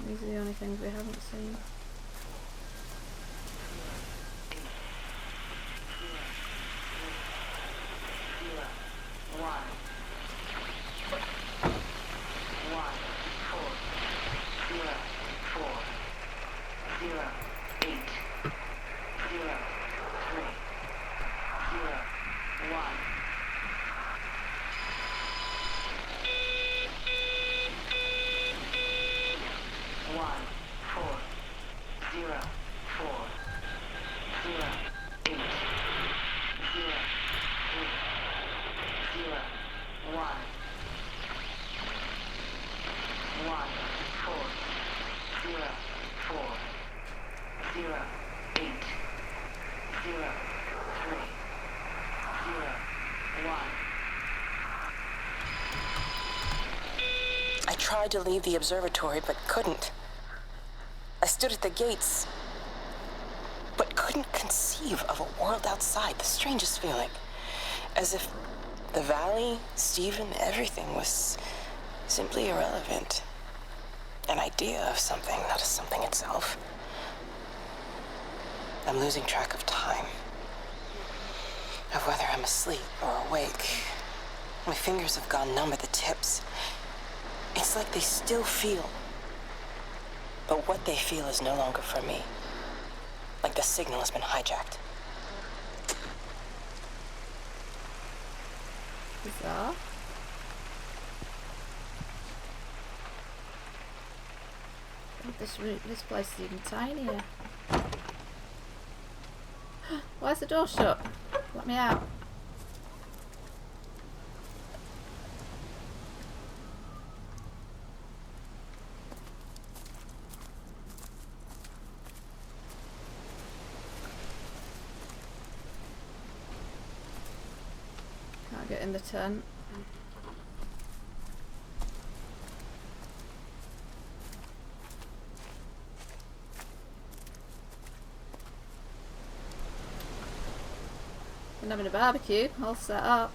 These are the only things we haven't seen. I tried to leave the observatory, but couldn't. I stood at the gates, but couldn't conceive of a world outside. The strangest feeling. As if the valley, Stephen, everything was simply irrelevant. An idea of something, not a something itself. I'm losing track of time. Of whether I'm asleep or awake. My fingers have gone numb at the tips. It's like they still feel. But what they feel is no longer for me. Like the signal has been hijacked. Bizarre. God, this place is even tinier. Why's the door shut? Let me out. Can't get in the tent. Been having a barbecue, all set up.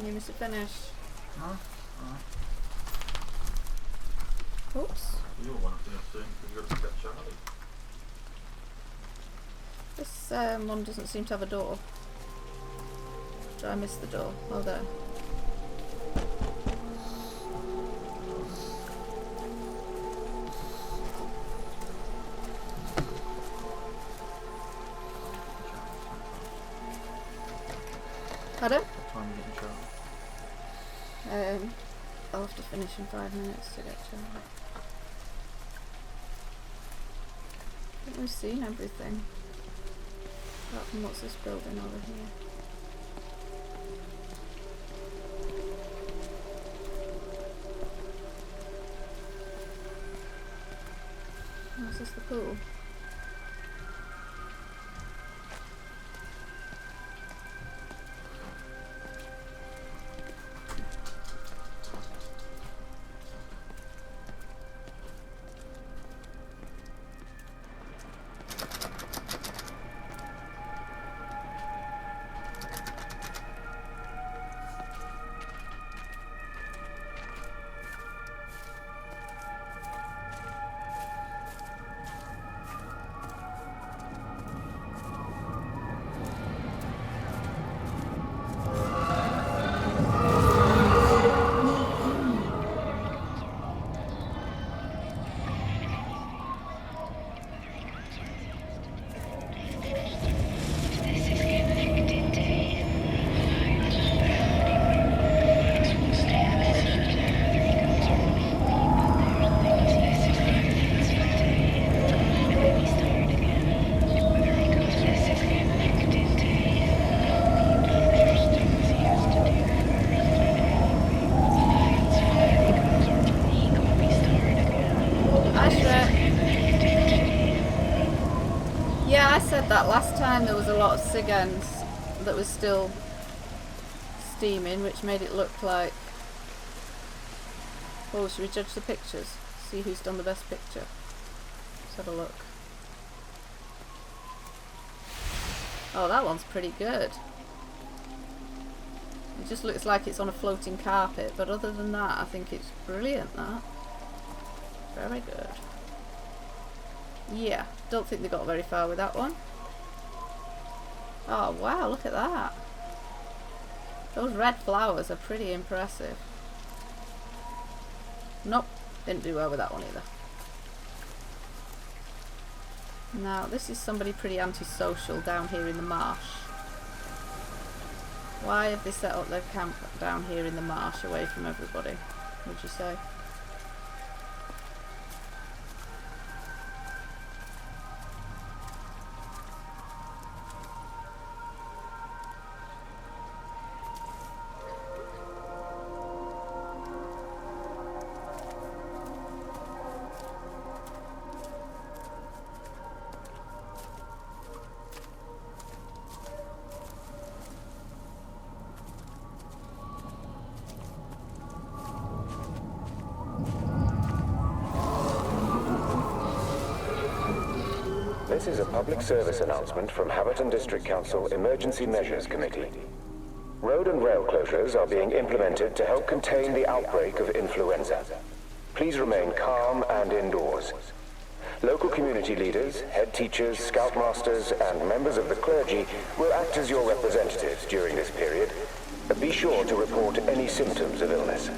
You must have finished. No? Alright. Oops. You'll want to finish soon because you've got to get Charlie. This one doesn't seem to have a door. Did I miss the door? Oh, there. Pardon? What time are you getting Charlie? I'll have to finish in 5 minutes to get Charlie. I think we've seen everything. Apart from what's this building over here. Oh, is this the pool? time there was a lot of cig ends that was still steaming, which made it look like... Oh, should we judge the pictures? See who's done the best picture. Let's have a look. Oh, that one's pretty good. It just looks like it's on a floating carpet, but other than that, I think it's brilliant, that. Very good. Yeah, don't think they got very far with that one. Oh, wow, look at that. Those red flowers are pretty impressive. Nope, didn't do well with that one either. Now, this is somebody pretty antisocial down here in the marsh. Why have they set up their camp down here in the marsh away from everybody, would you say? This is a public service announcement from Haverton District Council Emergency Measures Committee. Road and rail closures are being implemented to help contain the outbreak of influenza. Please remain calm and indoors. Local community leaders, head teachers, scoutmasters, and members of the clergy will act as your representatives during this period. Be sure to report any symptoms of illness.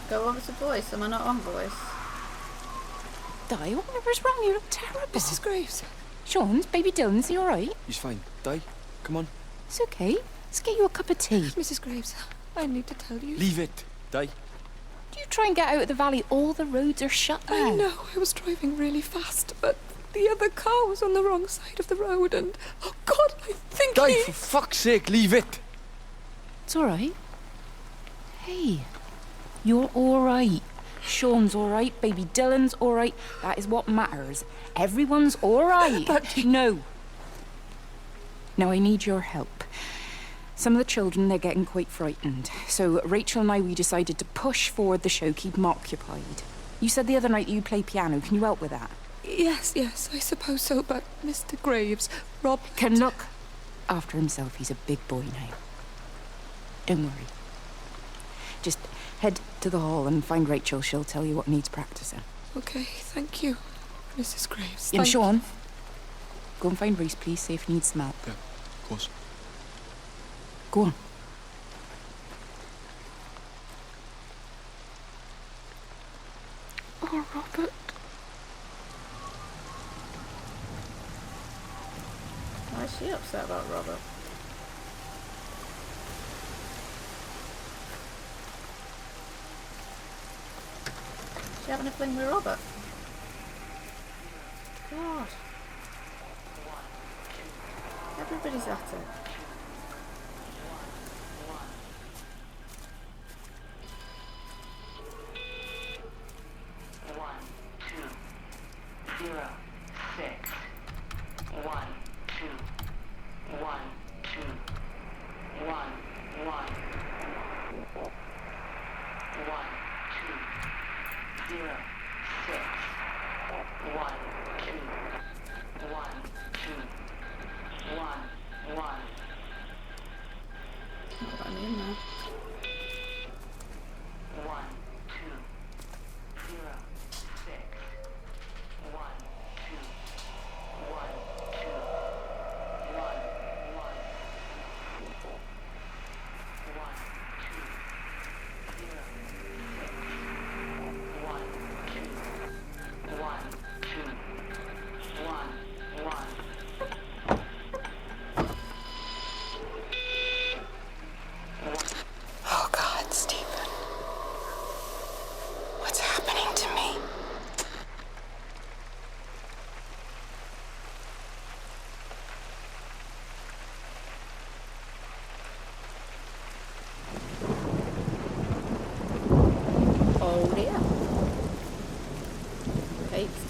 Go over to voice. Am I not on voice? Di, whatever's wrong? You look terrible. Mrs. Graves. Sean's baby Dylan's he alright? He's fine. Di, come on. It's okay. Let's get you a cup of tea. Mrs. Graves, I need to tell you. Leave it, Di. Do you try and get out of the valley? All the roads are shut now. I know. I was driving really fast, but the other car was on the wrong side of the road, and oh God, I think Di, for fuck's sake, leave it. It's all right. Hey, you're all right. Sean's all right. Baby Dylan's all right. That is what matters. Everyone's all right. But no. Now I need your help. Some of the children, they're getting quite frightened. So Rachel and I, we decided to push forward the show, keep them occupied. You said the other night that you play piano. Can you help with that? Yes, I suppose so, but Mr. Graves, Rob... can look after himself. He's a big boy now. Don't worry. Just head to the hall and find Rachel. She'll tell you what needs practicing. Okay, thank you, Mrs. Graves. And Sean, go and find Reese, please. See if he needs some help. Yeah, of course. Go on. Oh, Robert. Why is she upset about Robert? Is she having a fling with Robert? God. Everybody's at it.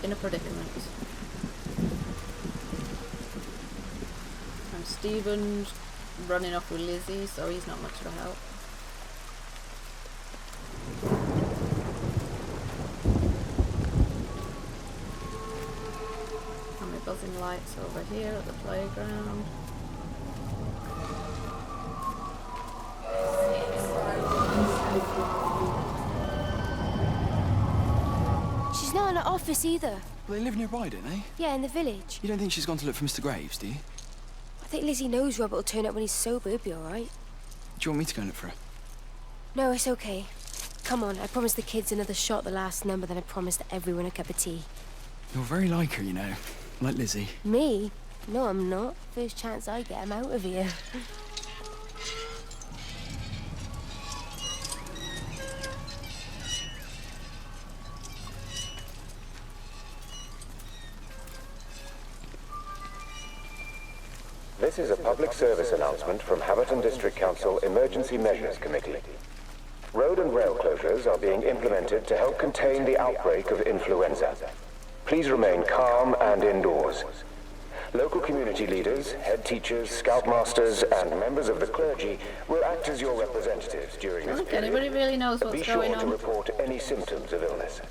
in a predicament. And Stephen's running off with Lizzie, so he's not much of a help. And my buzzing lights over here at the playground. She's not in her office either. Well, they live nearby, don't they? Yeah, in the village. You don't think she's gone to look for Mr. Graves, do you? I think Lizzie knows Robert will turn up when he's sober. He'll be all right. Do you want me to go and look for her? No, it's okay. Come on, I promised the kids another shot at the last number, then I promised everyone a cup of tea. You're very like her, you know. Like Lizzie. Me? No, I'm not. First chance I get, I'm out of here. This is a public service announcement from Haverton District Council Emergency Measures Committee. Road and rail closures are being implemented to help contain the outbreak of influenza. Please remain calm and indoors. Local community leaders, head teachers, scoutmasters, and members of the clergy will act as your representatives during this period. Anybody really knows what's Be going sure to on. report any symptoms of illness.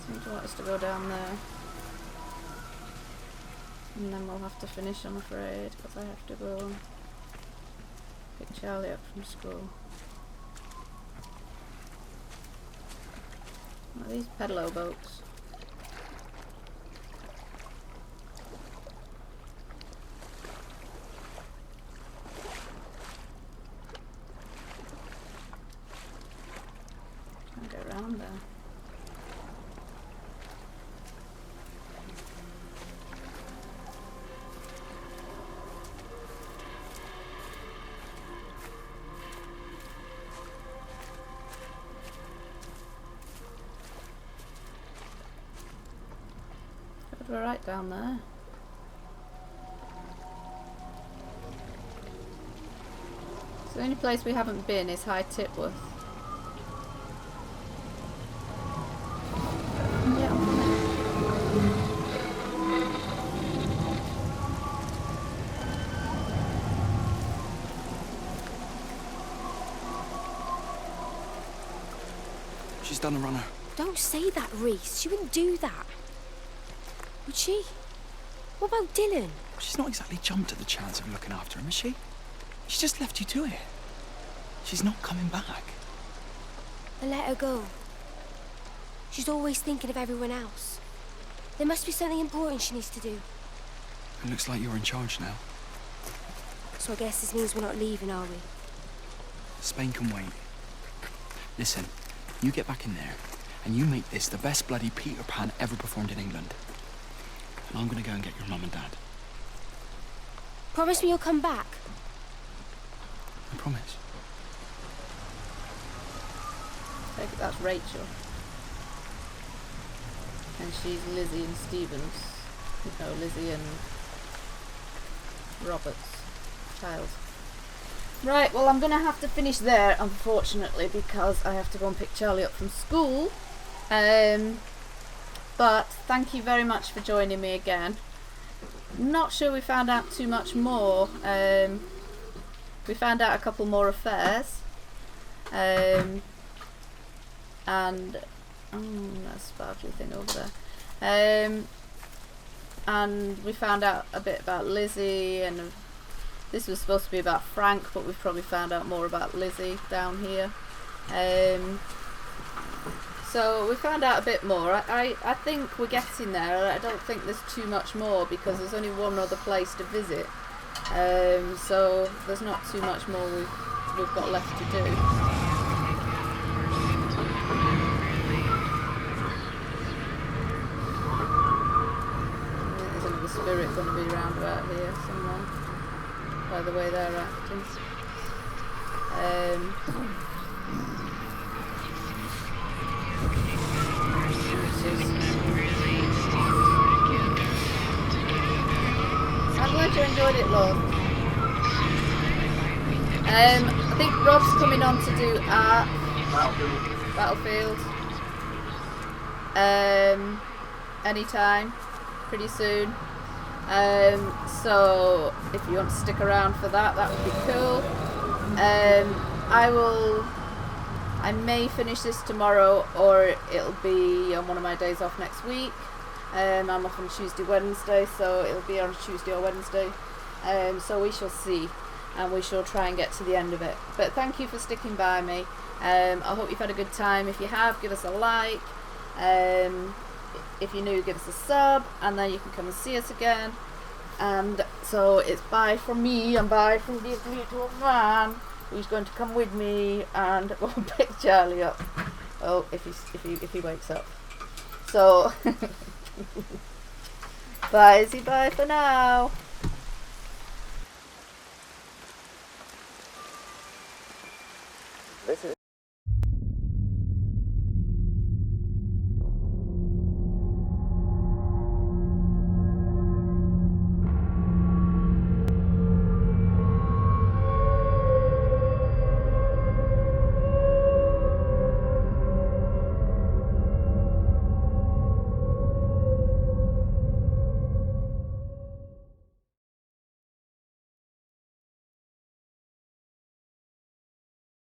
Seems to want us to go down there. And then we'll have to finish, I'm afraid, because I have to go and pick Charlie up from school. What are these pedalo boats? Can't get around there. We're right down there. So the only place we haven't been is High Tipworth. She's done a runner. Don't say that, Reese. She wouldn't do that. Would she? What about Dylan? She's not exactly jumped at the chance of looking after him, is she? She just left you to it. She's not coming back. I let her go. She's always thinking of everyone else. There must be something important she needs to do. It looks like you're in charge now. So I guess this means we're not leaving, are we? Spain can wait. Listen, you get back in there, and you make this the best bloody Peter Pan ever performed in England. And I'm gonna go and get your mum and dad. Promise me you'll come back. I promise. I think that's Rachel. And she's Lizzie and Stephen's. No, Lizzie and Robert's child. Right, well I'm going to have to finish there, unfortunately, because I have to go and pick Charlie up from school. But thank you very much for joining me again. Not sure we found out too much more. We found out a couple more affairs. And that sparkly thing over there. And we found out a bit about Lizzie, and this was supposed to be about Frank, but we've probably found out more about Lizzie down here. So we found out a bit more. I think we're getting there. I don't think there's too much more because there's only one other place to visit. So there's not too much more we've got left to do. There's another spirit going to be around about here somewhere, by the way they're acting. I'm glad you enjoyed it, love. I think Rob's coming on to do art. Battlefield. Anytime. Pretty soon. So if you want to stick around for that, that would be cool. I may finish this tomorrow, or it'll be on one of my days off next week. I'm off on Tuesday, Wednesday, so it'll be on Tuesday or Wednesday. So we shall see, and we shall try and get to the end of it. But thank you for sticking by me. I hope you've had a good time. If you have, give us a like. If you're new, give us a sub, and then you can come and see us again. And so it's bye from me, and bye from this little man who's going to come with me and we'll pick Charlie up. Oh, if he wakes up. So bye for now.